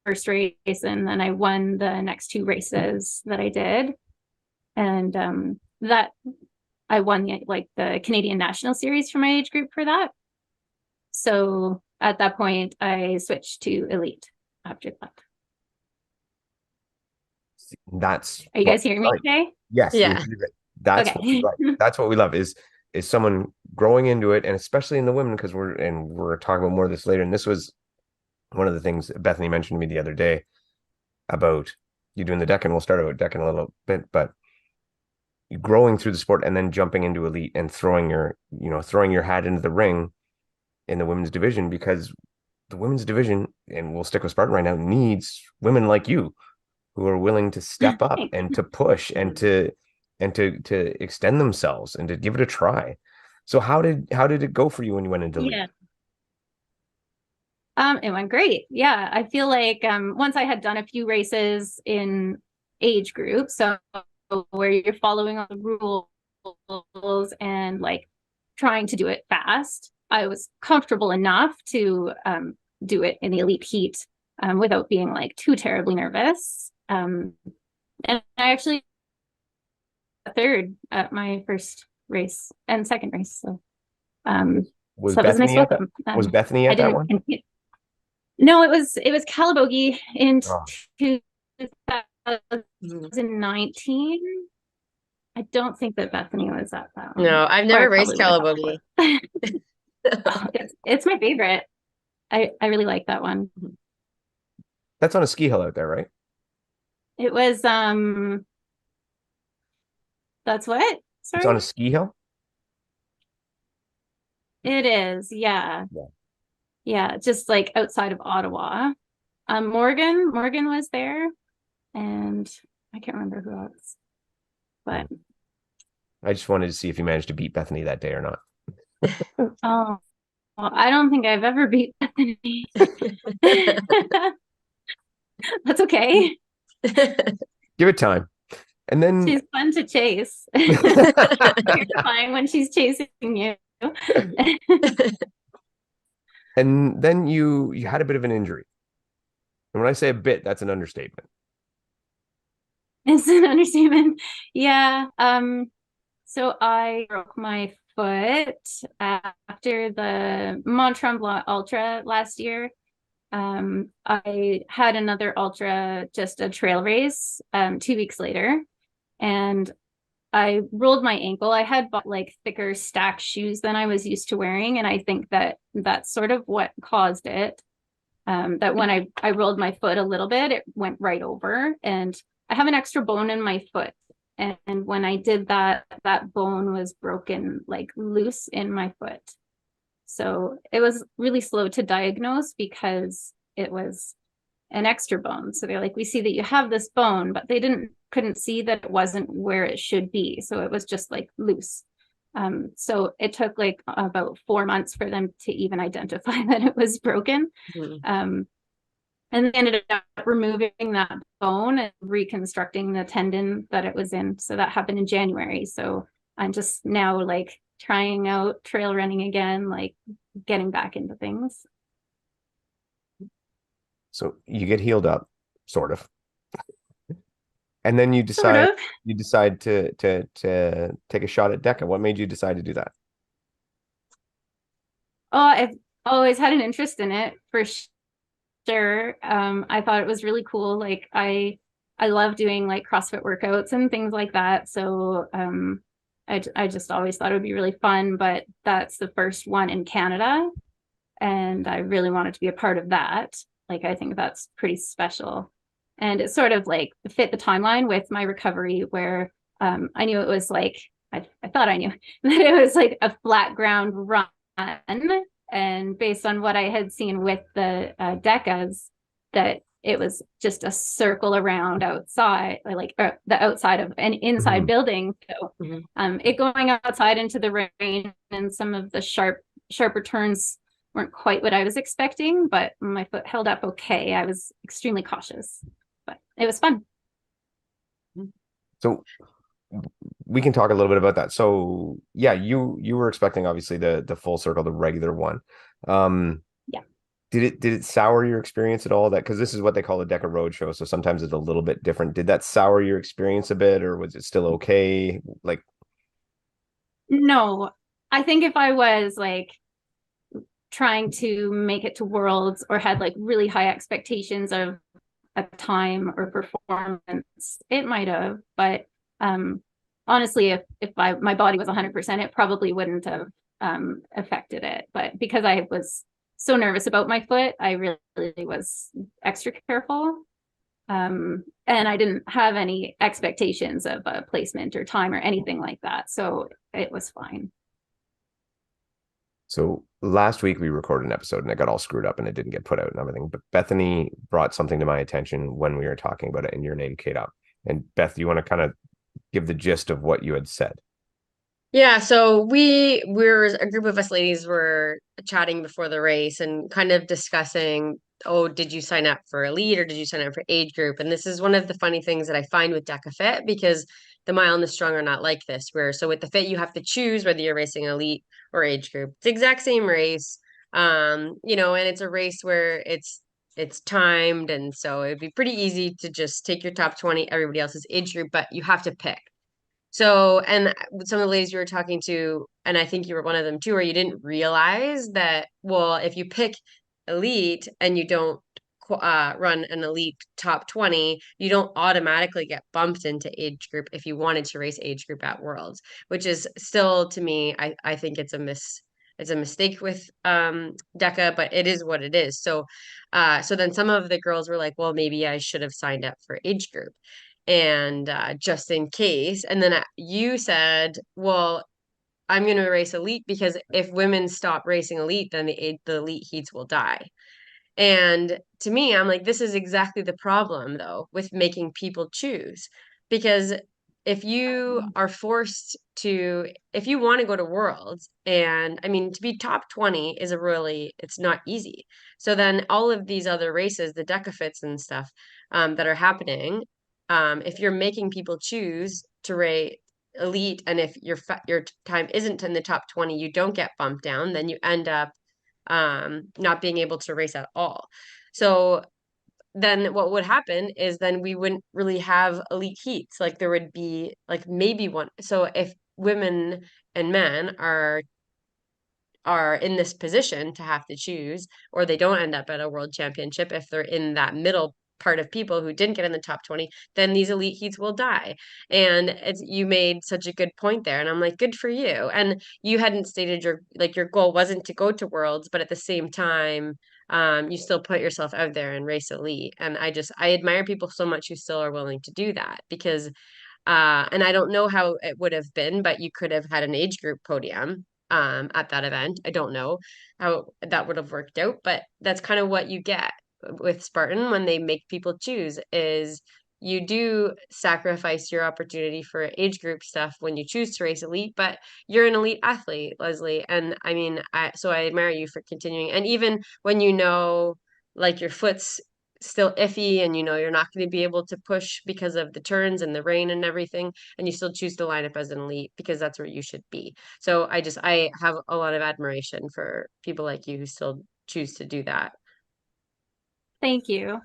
first race. And then I won the next two races that I did. And that I won the Canadian National Series for my age group for that. So at that point, I switched to elite after that. that's Are you what guys hearing we me like. today? Yes, you're Yeah. you're right. That's what we Okay. like. That's what we love is someone growing into it and especially in the women because we're talking about more of this later. And this was one of the things Bethany mentioned to me the other day about you doing the deck, and we'll start about deck in a little bit, but growing through the sport and then jumping into elite and throwing your hat into the ring in the women's division because the women's division, and we'll stick with Spartan right now, needs women like you who are willing to step up Thanks. and to push and Mhm. to extend themselves and to give it a try. So how did it go for you when you went into elite? Yeah. It went great. Yeah. I feel like once I had done a few races in age group, so where you're following all the rules and like trying to do it fast, I was comfortable enough to do it in the elite heat without being like too terribly nervous. And I actually got third at my first race and second race. Um, Was so that was a nice Bethany at that? welcome. Was Bethany I at that didn't one? compete. No, it was Calabogie in Oh, 2019. I don't think that Bethany was at that one, No, I've or I never raced probably would have gone for Calabogie. it. Oh, it's my favorite. I really like that one. that's on a ski hill out there, right? It was that's what? It's on a Sorry? ski hill. It is. Yeah. Yeah. Yeah, just like outside of Ottawa. Morgan was there, and I can't remember who else. Hmm. But I just wanted to see if you managed to beat Bethany that day or not. oh, well, I don't think I've ever beat Bethany. That's okay. Give it time. And then She's fun to chase. Terrifying when she's chasing you. and then you had a bit of an injury. And when I say a bit, that's an understatement. It's an understatement. Yeah. So I broke my foot after the Mont Tremblant Ultra last year. I had another ultra, just a trail race, 2 weeks later, and I rolled my ankle. I had bought like thicker stack shoes than I was used to wearing, and I think that that's sort of what caused it. That when I rolled my foot a little bit, it went right over, and I have an extra bone in my foot. And when I did that, that bone was broken, like loose in my foot. So it was really slow to diagnose because it was an extra bone. So they're like, we see that you have this bone, but they couldn't see that it wasn't where it should be. So it was just like loose. So it took like about 4 months for them to even identify that it was broken. Mhm. And they ended up removing that bone and reconstructing the tendon that it was in. So that happened in January. So I'm just now like trying out trail running again, like getting back into things. So you get healed up, sort of, and then Sort of. you decide to take a shot at DECA. What made you decide to do that? Oh, I've always had an interest in it for sure. I thought it was really cool. Like I love doing like CrossFit workouts and things like that. So I just always thought it would be really fun, but that's the first one in Canada. And I really wanted to be a part of that. Like I think that's pretty special. And it sort of like fit the timeline with my recovery where I knew it was like I thought I knew that it was like a flat ground run. And based on what I had seen with the decas, that it was just a circle around outside, or like the outside of an inside Mhm. building. So Mhm. it going outside into the rain and some of the sharper turns weren't quite what I was expecting, but my foot held up okay. I was extremely cautious, but it was fun. So we can talk a little bit about that. So yeah, you were expecting obviously the full circle, the regular one. Um, Yeah. did it sour your experience at all? That because this is what they call a Deca Roadshow, so sometimes it's a little bit different. Did that sour your experience a bit, or was it still okay? Like, No, I think if I was like trying to make it to Worlds or had like really high expectations of a time or performance, it might have. But honestly, if my body was 100%, it probably wouldn't have affected it. But because I was so nervous about my foot, I really was extra careful. And I didn't have any expectations of a placement or time or anything like that. So it was fine. so last week we recorded an episode and it got all screwed up and it didn't get put out and everything. But Bethany brought something to my attention when we were talking about it, and your name came up. And Beth, you want to kind of give the gist of what you had said? Yeah, so we're a group of us ladies were chatting before the race and kind of discussing, oh, did you sign up for elite or did you sign up for age group? And this is one of the funny things that I find with DECA Fit because the mile and the strong are not like this, where so with the fit you have to choose whether you're racing elite or age group. It's the exact same race. And it's a race where it's timed, and so it'd be pretty easy to just take your top 20, everybody else's age group, but you have to pick. So, and some of the ladies you were talking to, and I think you were one of them too, where you didn't realize that, well, if you pick elite and you don't run an elite top 20, you don't automatically get bumped into age group if you wanted to race age group at Worlds, which is still to me, I think it's a mistake with DECA, but it is what it is. So then some of the girls were like, well, maybe I should have signed up for age group and just in case. And then you said, well, I'm going to race elite because if women stop racing elite, then the elite heats will die. And to me, I'm like, this is exactly the problem, though, with making people choose. Because if you are forced to, if you want to go to Worlds, and I mean, to be top 20 is it's not easy. So then all of these other races, the decafits and stuff that are happening, if you're making people choose to rate elite, and if your time isn't in the top 20, you don't get bumped down, then you end up not being able to race at all. So then what would happen is then we wouldn't really have elite heats. Like there would be like maybe one. So if women and men are in this position to have to choose, or they don't end up at a world championship, if they're in that middle part of people who didn't get in the top 20, then these elite heats will die. And you made such a good point there. And I'm like, good for you. And you hadn't stated your goal wasn't to go to worlds, but at the same time, you still put yourself out there and race elite. And I admire people so much who still are willing to do that because and I don't know how it would have been, but you could have had an age group podium at that event. I don't know how that would have worked out, but that's kind of what you get with Spartan when they make people choose is you do sacrifice your opportunity for age group stuff when you choose to race elite, but you're an elite athlete, Leslie. And I mean, I admire you for continuing. And even when you know like your foot's still iffy and you know you're not going to be able to push because of the turns and the rain and everything, and you still choose to line up as an elite because that's where you should be. So I have a lot of admiration for people like you who still choose to do that. Thank you.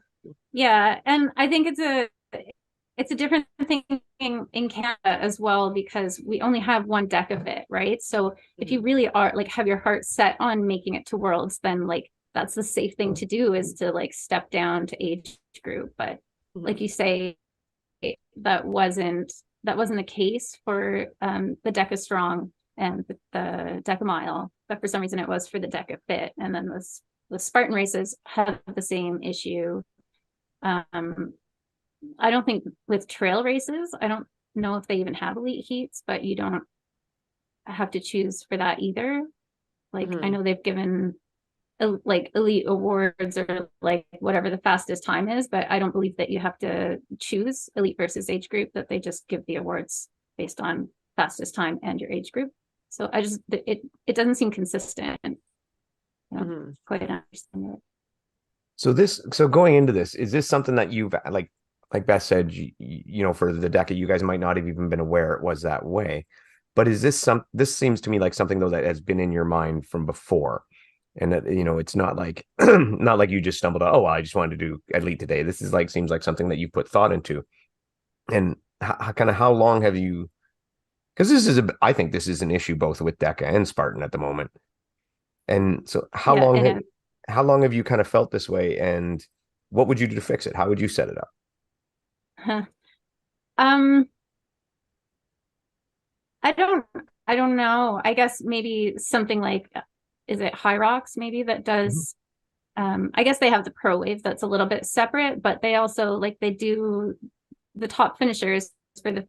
Yeah, and I think it's a different thing in Canada as well because we only have one deca fit, right? So if you really are like have your heart set on making it to Worlds, then like that's the safe thing to do is to like step down to age group. But like you say, that wasn't the case for the Deca Strong and the Deca Mile, but for some reason it was for the Deca Fit. And then the Spartan races have the same issue. I don't think with trail races, I don't know if they even have elite heats, but you don't have to choose for that either. Like I know they've given like elite awards or like whatever the fastest time is, but I don't believe that you have to choose elite versus age group, that they just give the awards based on fastest time and your age group. So it doesn't seem consistent. Quite understand it. So going into this, is this something that you've like Beth said, you know, for the DECA, you guys might not have even been aware it was that way. But is this seems to me like something though that has been in your mind from before. And that, you know, it's not like not like you just stumbled out, oh, well, I just wanted to do elite today. This is like seems like something that you put thought into. And how long have you, because I think this is an issue both with DECA and Spartan at the moment. And so how long have you kind of felt this way, and what would you do to fix it? How would you set it up? Um, I don't know. I guess maybe something like, is it High Rocks maybe that does, I guess they have the Pro Wave that's a little bit separate, but they also like they do the top finishers for the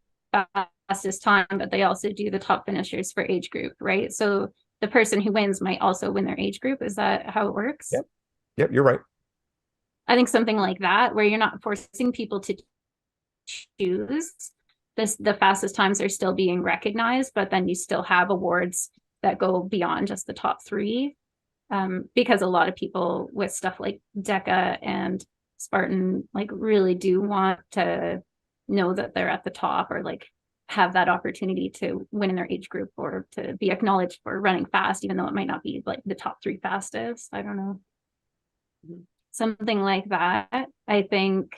fastest time, but they also do the top finishers for age group, right? So the person who wins might also win their age group. Is that how it works? Yep, you're right. I think something like that, where you're not forcing people to choose the fastest times are still being recognized, but then you still have awards that go beyond just the top three. Because a lot of people with stuff like DECA and Spartan like really do want to know that they're at the top, or like have that opportunity to win in their age group, or to be acknowledged for running fast, even though it might not be like the top three fastest. I don't know. Something like that. I think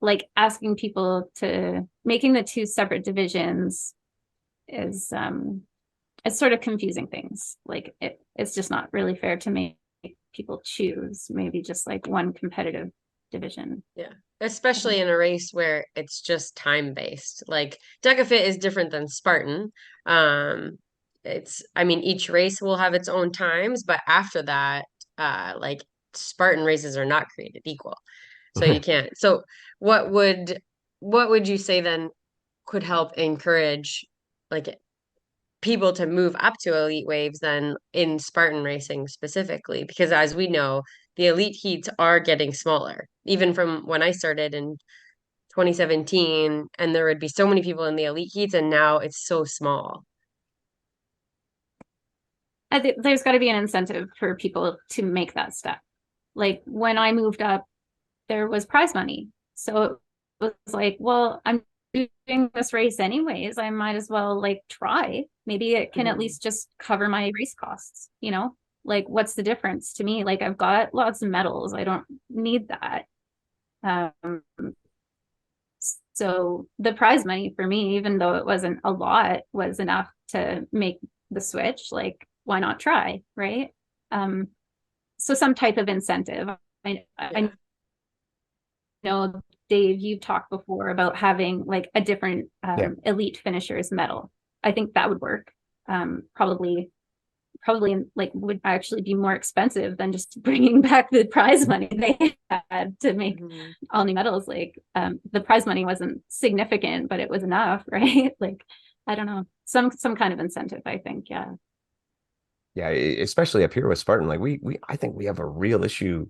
like asking people to making the two separate divisions is it's sort of confusing things. Like it's just not really fair to make people choose maybe just like one competitive division. Yeah. Especially in a race where it's just time based. Like DecaFit is different than Spartan. I mean, each race will have its own times, but after that, like Spartan races are not created equal. So you can't. So what would you say then could help encourage like people to move up to elite waves then in Spartan racing specifically? Because as we know, the elite heats are getting smaller, even from when I started in 2017, and there would be so many people in the elite heats, and now it's so small. I think there's got to be an incentive for people to make that step. Like when I moved up, there was prize money. So it was like, well, I'm doing this race anyways. I might as well like try. Maybe it can at least just cover my race costs, you know? Like what's the difference to me? Like I've got lots of medals. I don't need that. So the prize money for me, even though it wasn't a lot, was enough to make the switch. Like, why not try, right? So some type of incentive. I know, Dave, you've talked before about having like a different elite finishers medal. I think that would work. Probably like would actually be more expensive than just bringing back the prize money they had to make all new medals. Like the prize money wasn't significant, but it was enough, right? Like I don't know, some kind of incentive, I think. Yeah. Yeah, especially up here with Spartan, like I think we have a real issue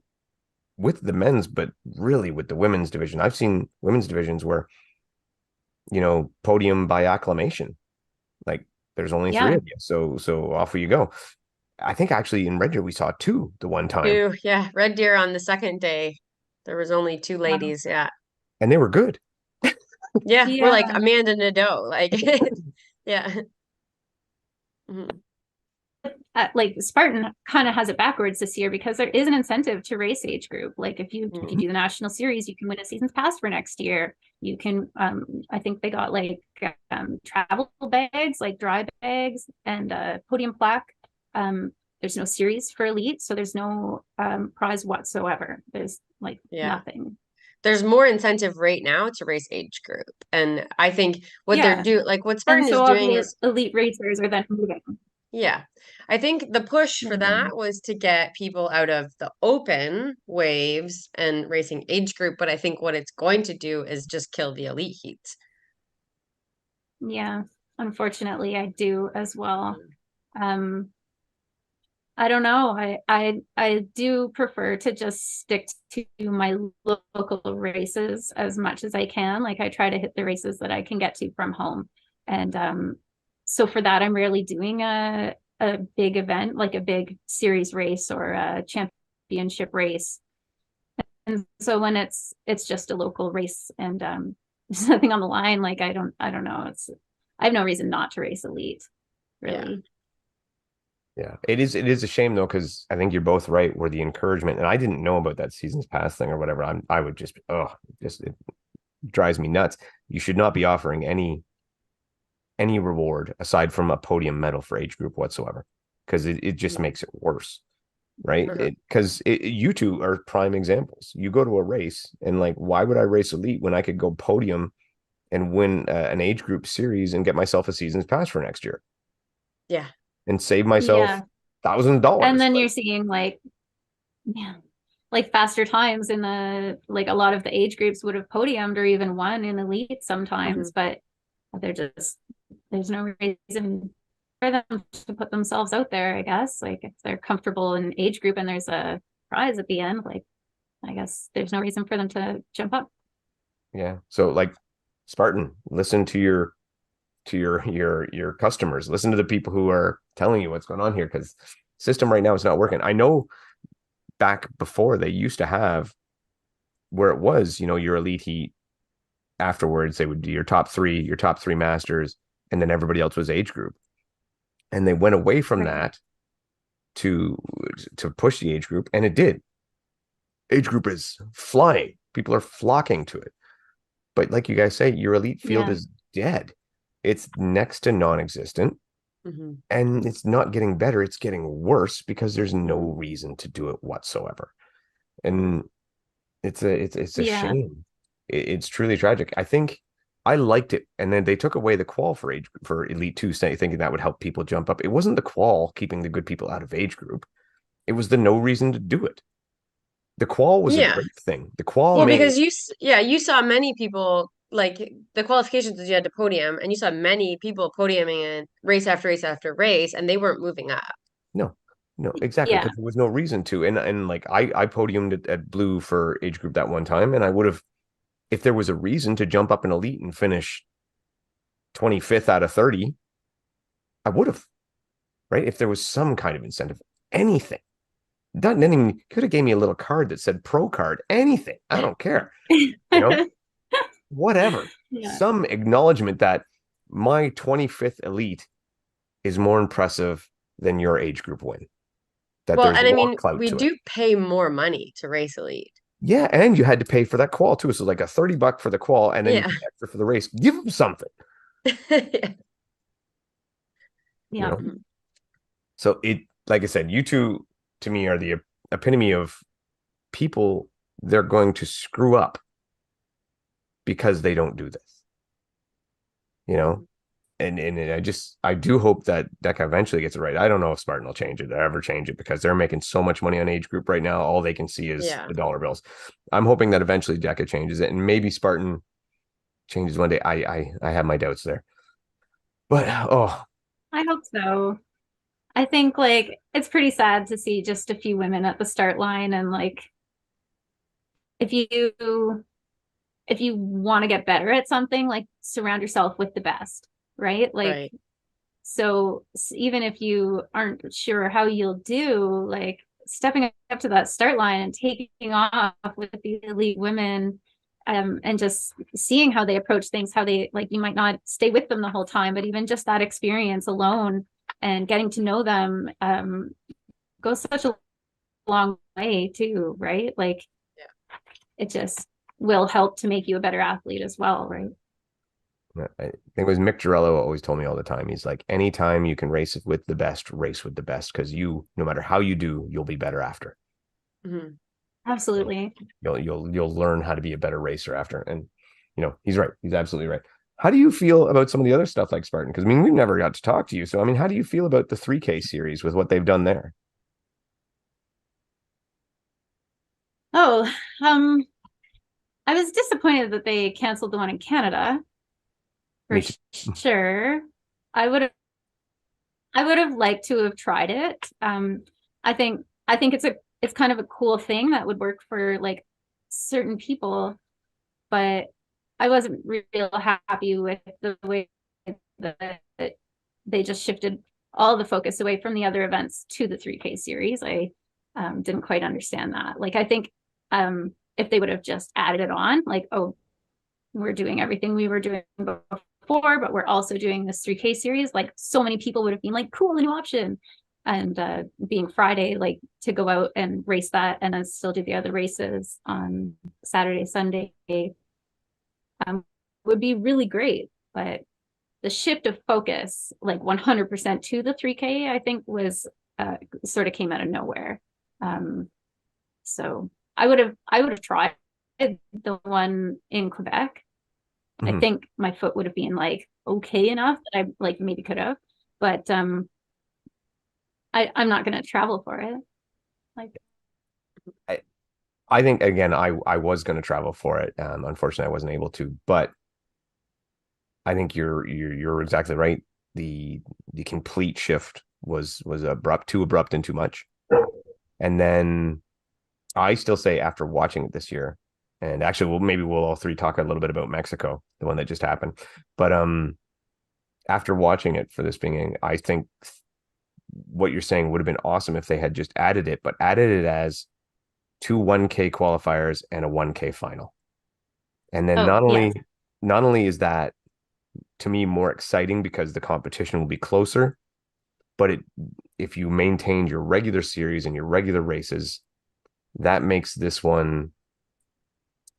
with the men's, but really with the women's division. I've seen women's divisions where, podium by acclamation. Like there's only three Yeah. of you, so off you go. I think actually in Red Deer we saw two the one time, Two, yeah. Red Deer on the second day. There was only two Wow. ladies. Yeah. and they were good. Yeah. We're like Yeah. Amanda Nadeau. Like, yeah. Mhm. Like Spartan kind of has it backwards this year because there is an incentive to race age group. Like if you Mhm. do the national series, you can win a season's pass for next year. You can I think they got like travel bags, like dry bags and podium plaque. There's no series for elite, so there's no prize whatsoever. There's like Yeah. nothing. There's more incentive right now to race age group. And I think what they're Yeah. doing, like what And Spartan is so all doing the is, elite racers are then moving. yeah, I think the push for And that was to get people out of the open waves and racing age group. But I think what it's going to do is just kill the elite heats. yeah, unfortunately I do as well. Um, I don't know. I do prefer to just stick to my local races as much as I can. Like I try to hit the races that I can get to from home. And so for that, I'm rarely doing a big event, like a big series race or a championship race. And so when it's just a local race and there's nothing on the line, like I don't know. I have no reason not to race elite, Yeah. really. Yeah, it is a shame though, because I think you're both right where the encouragement, and I didn't know about that season's pass thing or whatever. I would just it drives me nuts. You should not be offering any reward aside from a podium medal for age group whatsoever, because it just makes it worse, right? Uh-huh. Because you two are prime examples. You go to a race and like, why would I race elite when I could go podium and win an age group series and get myself a season's pass for next year Yeah. and save myself Yeah. thousands of And dollars? then you're seeing like, yeah, like faster times in the like a lot of the age groups would have podiumed or even won in elite Hmm. sometimes, but they're just there's no reason for them to put themselves out there, I guess. Like if they're comfortable in age group and there's a prize at the end, like I guess there's no reason for them to jump up. Yeah. So like Spartan, listen to your customers. Listen to the people who are telling you what's going on here, because system right now is not working. I know back before they used to have where it was, your elite heat afterwards, they would do your top three masters, and then everybody else was age group. And they went away from Right. that to to push the age group, and it did. Age group is flying. People are flocking to it. But like you guys say, your elite field Yeah. is dead. It's next to non-existent, Hmm. and it's not getting better. It's getting worse because there's no Hmm. reason to do it whatsoever. And it's a Yeah. shame. It's truly tragic. I think I liked it, and then they took away the qual for Elite Two, thinking that would help people jump up. It wasn't the qual keeping the good people out of age group. It was the no reason to do it. The qual was a Yeah. great thing. The qual Well, made because you saw many people like the qualifications that you had to podium, and you saw many people podiuming in race after race after race, and they weren't moving up. no, no, exactly, Yeah. because there was no reason to. And like I podiumed at Blue for age group that one time, and I would have, if there was a reason to jump up in Elite and finish 25th out of 30, I would have, right? If there was some kind of incentive, anything. Doesn't even could have gave me a little card that said pro card, anything. I don't care, you know, whatever. Yeah. Some acknowledgement that my 25th elite is more impressive than your age group win. That Well, there's and I more mean, clout we to it. do pay more money to race elite. Yeah, and you had to pay for that qual too. So like a $30 for the qual, and then you Yeah. pay extra for the race. Give them something, you Yeah. know. So like I said, you two to me are the epitome of people. They're going to screw up because they don't do this, you know. And I do hope that DECA eventually gets it right. I don't know if Spartan will change it or ever change it, because they're making so much money on age group right now. All they can see is Yeah. the dollar bills. I'm hoping that eventually DECA changes it, and maybe Spartan changes one day. I have my doubts there. But oh, I hope so. I think like it's pretty sad to see just a few women at the start line, and like if you if you want to get better at something, like surround yourself with the best, right? Like Right. so even if you aren't sure how you'll do, like stepping up to that start line and taking off with the elite women, and just seeing how they approach things, how they like you might not stay with them the whole time, but even just that experience alone and getting to know them goes such a long way too, right? Like Yeah. it just will help to make you a better athlete as well, right? I think it was Mick Girello always told me all the time. He's like, anytime you can race with the best, race with the best, because you, no matter how you do, you'll be better after. Mhm. Absolutely. You'll learn how to be a better racer after. And he's right. He's absolutely right. How do you feel about some of the other stuff like Spartan? Because I mean, we've never got to talk to you. So I mean, how do you feel about the 3K series with what they've done there? Oh, I was disappointed that they canceled the one in Canada for Me too. sure. I would have I would have liked to have tried it. I think it's kind of a cool thing that would work for like certain people, but I wasn't real happy with the way that they just shifted all the focus away from the other events to the 3K series. I didn't quite understand that. Like I think if they would have just added it on, like, oh, we're doing everything we were doing before, but we're also doing this 3K series. Like so many people would have been like, cool, a new option. And being Friday, like to go out and race that and then still do the other races on Saturday, Sunday would be really great. But the shift of focus, like 100% to the 3K, I think was sort of came out of nowhere. So I would have tried the one in Quebec. I Mhm. think my foot would have been like okay enough that I like maybe could have, but I'm not gonna travel for it. Like, I, I think again, I was going to travel for it. Unfortunately, I wasn't able to, but I think you're exactly right. The complete shift was abrupt, too abrupt and too much. And then I still say after watching it this year, and actually, maybe we'll all three talk a little bit about Mexico, the one that just happened. But after watching it for this being, I think what you're saying would have been awesome if they had just added it, but added it as two 1K qualifiers and a 1K final. And then oh yes, not only is that to me more exciting because the competition will be closer, but if you maintained your regular series and your regular races, that makes this one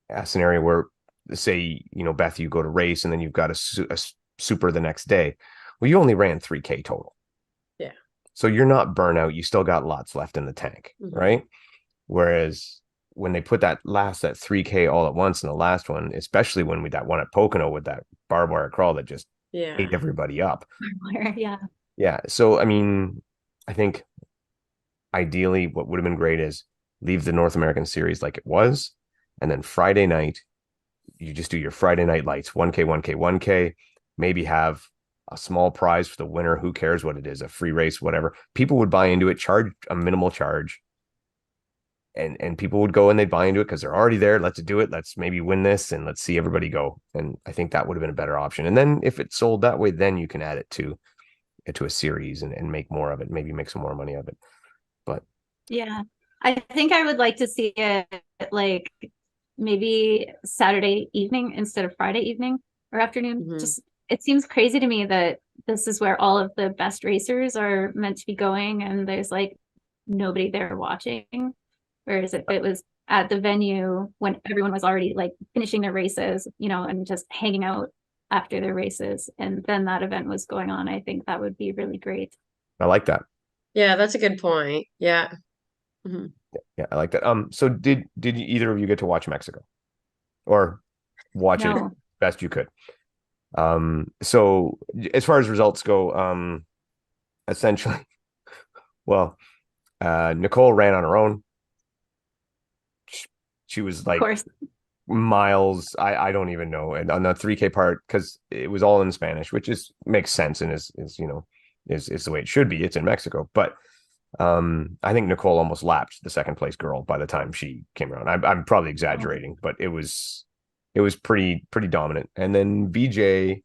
a scenario where, say, Beth, you go to race and then you've got a super the next day. Well, you only ran 3K total. Yeah. So you're not burnout. You still got lots left in the tank, Mhm. right? Whereas when they put that 3K all at once in the last one, especially when we that one at Pocono with that barbed wire crawl that just ate Yeah. everybody up. yeah, Yeah. So I mean, I think ideally what would have been great is leave the North American series like it was, and then Friday night you just do your Friday night lights, 1K, 1K, 1K, maybe have a small prize for the winner. Who cares what it is, a free race, whatever. People would buy into it, charge a minimal charge, and people would go and they'd buy into it because they're already there. Let's do it. Let's maybe win this and let's see everybody go. And I think that would have been a better option. And then if it's sold that way, then you can add it to a series and make more of it, maybe make some more money of it. But yeah. I think I would like to see it like maybe Saturday evening instead of Friday evening or afternoon. Mhm. Just it seems crazy to me that this is where all of the best racers are meant to be going, and there's like nobody there watching. Whereas if it was at the venue when everyone was already like finishing their races, and just hanging out after their races, and then that event was going on, I think that would be really great. I like that. Yeah, that's a good point. Yeah. Mhm. Yeah, I like that. So did either of you get to watch Mexico or watch it No, best you could? So as far as results go, essentially, well, Nicole ran on her own. She was of like, course. miles. I don't even know. And on the 3K part, because it was all in Spanish, which makes sense and is is the way it should be. It's in Mexico, but I think Nicole almost lapped the second place girl by the time she came around. I'm probably exaggerating, but it was pretty dominant. And then VJ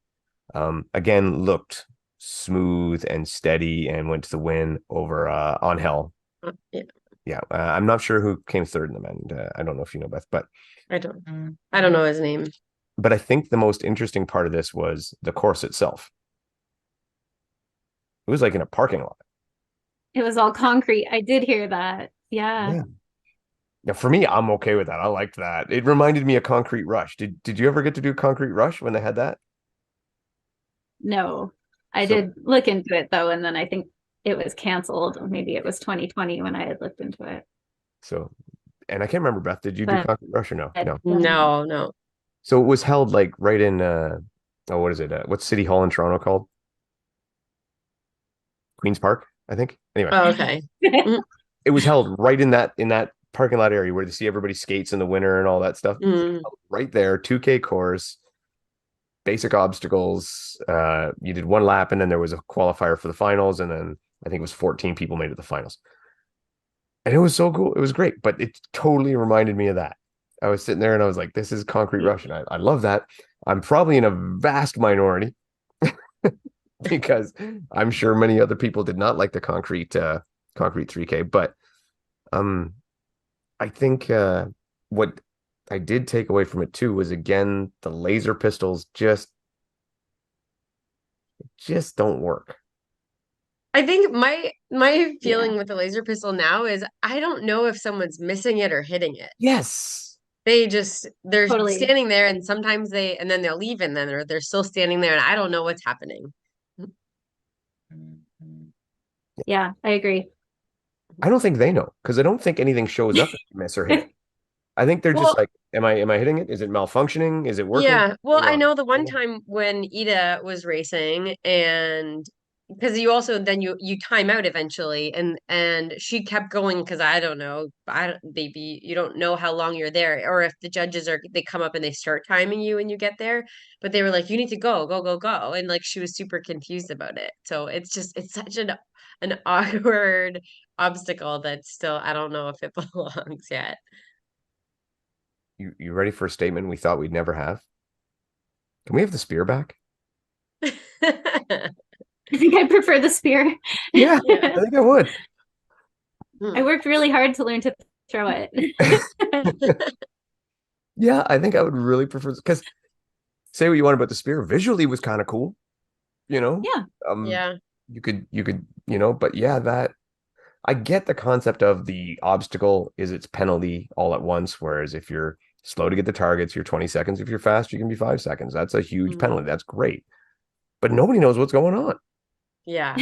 again looked smooth and steady and went to the win over on hell. Yeah. Yeah, I'm not sure who came third in the men. I don't know if you know, Beth, but I don't know his name. but I think the most interesting part of this was the course itself. It was like in a parking lot. It was all concrete. I did hear that. Yeah. Yeah. Now, for me, I'm okay with that. I liked that. It reminded me of Concrete Rush. Did you ever get to do Concrete Rush when they had that? No, I So did look into it though, and then I think it was canceled. Maybe it was 2020 when I had looked into it. so, and I can't remember, Beth. Did you do But Concrete Rush or no? No. No. So it was held like right in oh, what is it? What's City Hall in Toronto called? Queens Park, I think. Anyway, Oh, okay. Mm, it was held right in that parking lot area where you see everybody skates in the winter and all that stuff. mm. Right there, 2K course, basic obstacles. You did one lap, and then there was a qualifier for the finals, and then I think it was 14 people made it to the finals. And it was so cool. It was great, but it totally reminded me of that. I was sitting there and I was like, this is Concrete Rush, and I love that. I'm probably in a vast minority because I'm sure many other people did not like the concrete 3K, but um I think what I did take away from it too was again the laser pistols just don't work. I think my Yeah, feeling with the laser pistol now is I don't know if someone's missing it or hitting it. Yes. They're totally. standing there and sometimes and then they'll leave and then they're still standing there and I don't know what's happening. Yeah, I agree. I don't think they know because I don't think anything shows up if you miss or hit. I think they're just Well, like, am I hitting it? Is it malfunctioning? Is it working? yeah. Well, What's I going on? know the one time when Ida was racing and because you also then you time out eventually and she kept going because I don't know, maybe you don't know how long you're there or if the judges they come up and they start timing you when you get there, but they were like you need to go and like she was super confused about it. So it's such an awkward obstacle that still I don't know if it belongs yet. You ready for a statement we thought we'd never have? Can we have the spear back? I think I prefer the spear. Yeah, Yeah. I think I would. I Hmm. worked really hard to learn to throw it. Yeah, I think I would really prefer because say what you want about the spear. Visually it was kind of cool, you know. Yeah. Um, Yeah. you could, but yeah, that I get the concept of the obstacle is its penalty all at once, whereas if you're slow to get the targets, you're 20 seconds. If you're fast, you can be 5 seconds. That's a huge Mm. penalty. That's great. But nobody knows what's going on. Yeah.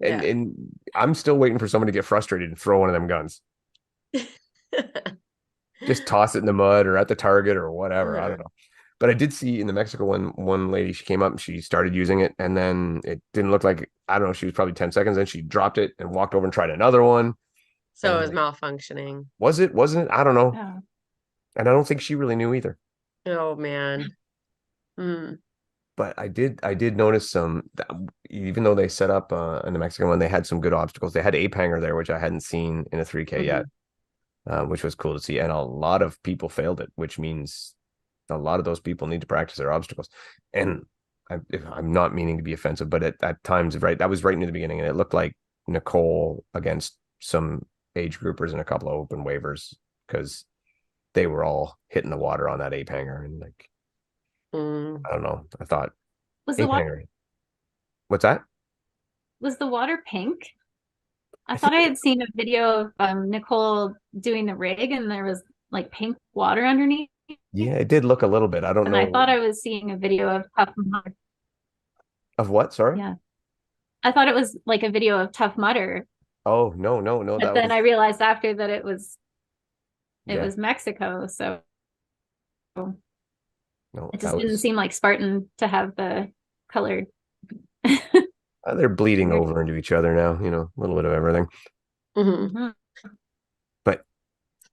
And Yeah. and I'm still waiting for somebody to get frustrated and throw one of them guns. Just toss it in the mud or at the target or whatever. I Uh, don't know. But I did see in the Mexico one lady, she came up and she started using it, and then it didn't look like I don't know, she was probably 10 seconds, then she dropped it and walked over and tried another one. And so it I'm was like, malfunctioning. was it? Wasn't it? I don't know. Oh. And I don't think she really knew either. Oh man. Mm. But I did notice some even though they set up in the Mexican one, they had some good obstacles. They had Ape Hanger there, which I hadn't seen in a 3K yet, Hmm. which was cool to see. And a lot of people failed it, which means a lot of those people need to practice their obstacles. And I'm not meaning to be offensive, but at times, right, that was right in the beginning, and it looked like Nicole against some age groupers and a couple of open waivers because they were all hitting the water on that ape hanger. And like, Mm. I don't know. I thought Was the ape water hanger. What's that? was the water pink? I I thought think I had seen a video of Nicole doing the rig and there was like pink water underneath. yeah, it did look a little bit. I don't And I know thought I was seeing a video of Tough Mudder. of what. Sorry. Yeah. I thought it was like a video of Tough Mudder. Oh no, no, no. But That then was I realized after that it yeah. was Mexico. So No, it that just didn't was seem like Spartan to have the colored. they're bleeding Weird. over into each other now. A little bit of everything. Hmm. Mhm. But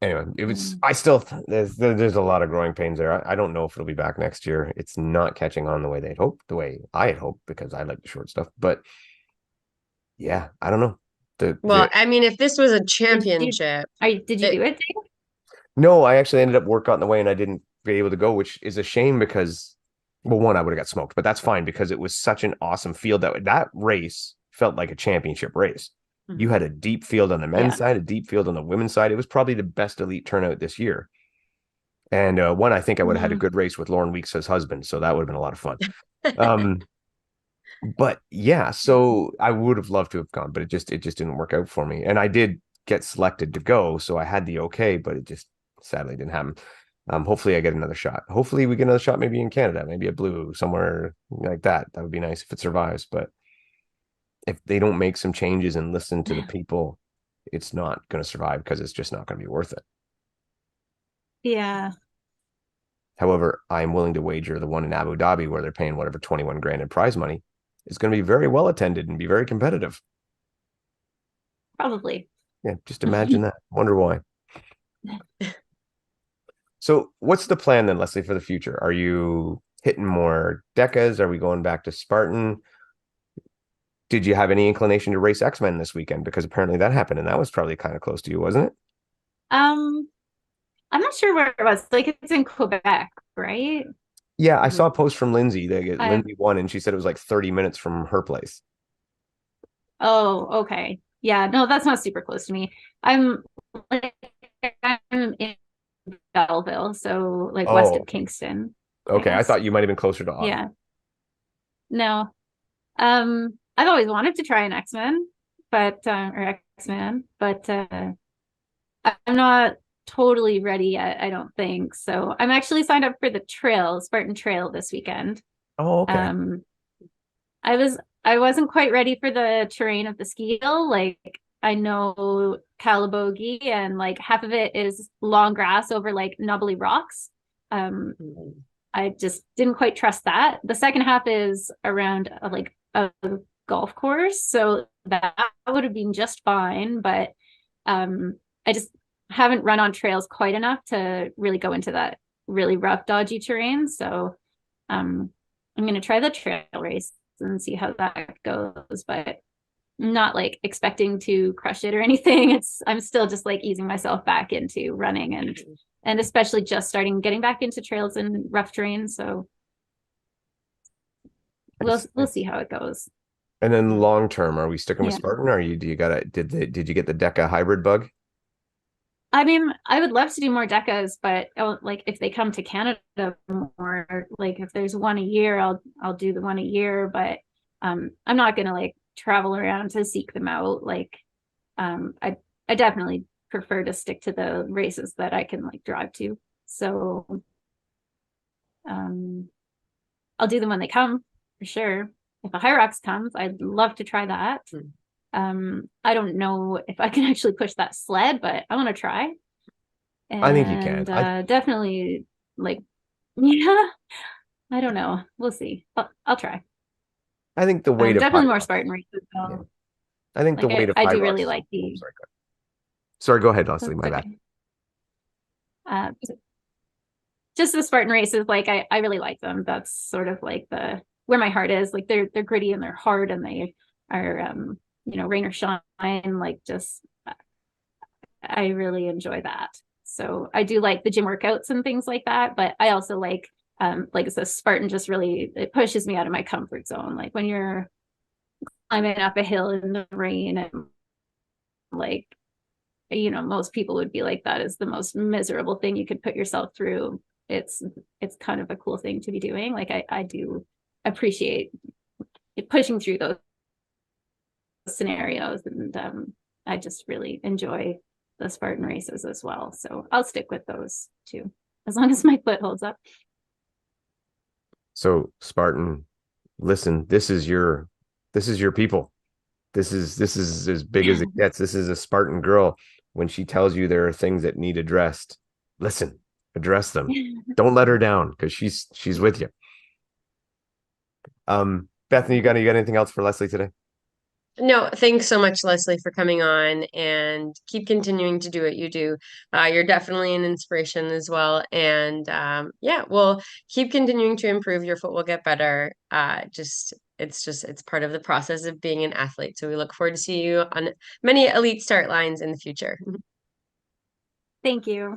Anyway, it was. Mm. I still there's a lot of growing pains there. I don't know if it'll be back next year. It's not catching on the way they'd hoped, the way I had hoped, because I like the short stuff. But yeah, I don't know. Well, The I mean, if this was a Did you championship, did you it, do it, Dave? No, I actually ended up work got in the way and I didn't be able to go, which is a shame because, well, one, I would have got smoked, but that's fine because it was such an awesome field that race felt like a championship race. You Mhm. had a deep field on the men's Yeah. side, a deep field on the women's side. It was probably the best elite turnout this year. And one, I think I would have had a Mm. good race with Lauren Weeks' husband, so that would have been a lot of fun. Um, but yeah, so I would have loved to have gone, but it just didn't work out for me. And I did get selected to go, so I had the okay, but it just sadly didn't happen. Hopefully I get another shot. Hopefully we get another shot, maybe in Canada, maybe a blue somewhere like that. That would be nice if it survives. But if they don't make some changes and listen to the people, it's not going to survive because it's just not going to be worth it. Yeah. However, I'm willing to wager the one in Abu Dhabi where they're paying whatever 21 grand in prize money is going to be very well attended and be very competitive. Probably. Yeah, just imagine that. Wonder why. So, what's the plan then, Leslie, for the future? Are you hitting more decas? Are we going back to Spartan? Did you have any inclination to race X-Men this weekend? Because apparently that happened, and that was probably kind of close to you, wasn't it? Um, I'm not sure where it was. Like it's in Quebec, right? Yeah, I Mhm. saw a post from Lindsay. I Lindsay won, and she said it was like 30 minutes from her place. Oh, okay. Yeah, no, that's not super close to me. I'm like I'm in Belleville, so like west Oh, of Kingston, I okay. I guess. thought you might have been closer to Ottawa. Yeah. No. I've always wanted to try an X-Men, but or X-Man, but I'm not totally ready yet, I don't think. So I'm actually signed up for the trail, Spartan Trail this weekend. Oh, okay. Um, I wasn't quite ready for the terrain of the ski hill. Like I know Calabogie and like half of it is long grass over like knobbly rocks. Um, Mhm. I just didn't quite trust that. The second half is around like a golf course, so that would have been just fine. But I just haven't run on trails quite enough to really go into that really rough, dodgy terrain. So um, I'm going to try the trail race and see how that goes. But I'm not like expecting to crush it or anything. I'm still just like easing myself back into running and especially just starting getting back into trails and rough terrain. So we'll Nice, we'll nice. see how it goes. And then long term, are we sticking with Yeah. Spartan? Or do you gotta did you get the Deca hybrid bug? I mean, I would love to do more decas, but like if they come to Canada more, like if there's one a year, I'll do the one a year. But I'm not gonna like travel around to seek them out. Like I definitely prefer to stick to the races that I can like drive to. So um, I'll do them when they come for sure. If a Hyrox comes, I'd love to try that. Mhm. I don't know if I can actually push that sled, but I want to try. I think you can. And definitely like yeah, I don't know. We'll see. I'll try. I think the weight of High Definitely more Rocks. Spartan races Yeah. though. I think the Like weight of I High do really Rocks. like Oh, the sorry. Sorry, go ahead, Leslie. that's My bad. okay. Uh, just the Spartan races, like I really like them. That's sort of like the where my heart is. Like they're gritty and they're hard and they are rain or shine. Like just I really enjoy that. So I do like the gym workouts and things like that, but I also like I said, Spartan just really it pushes me out of my comfort zone. Like when you're climbing up a hill in the rain and like most people would be like that is the most miserable thing you could put yourself through. It's kind of a cool thing to be doing. Like I do appreciate pushing through those scenarios and I just really enjoy the Spartan races as well. So I'll stick with those too, as long as my foot holds up. So Spartan, listen, this is your people. This is as big as it gets. This is a Spartan girl. When she tells you there are things that need addressed, listen, address them. Don't let her down because she's with you. Bethany, you got anything else for Leslie today? No, thanks so much, Leslie, for coming on and keep continuing to do what you do. You're definitely an inspiration as well. And yeah, well, keep continuing to improve. Your foot will get better. It's part of the process of being an athlete. So we look forward to see you on many elite start lines in the future. Thank you.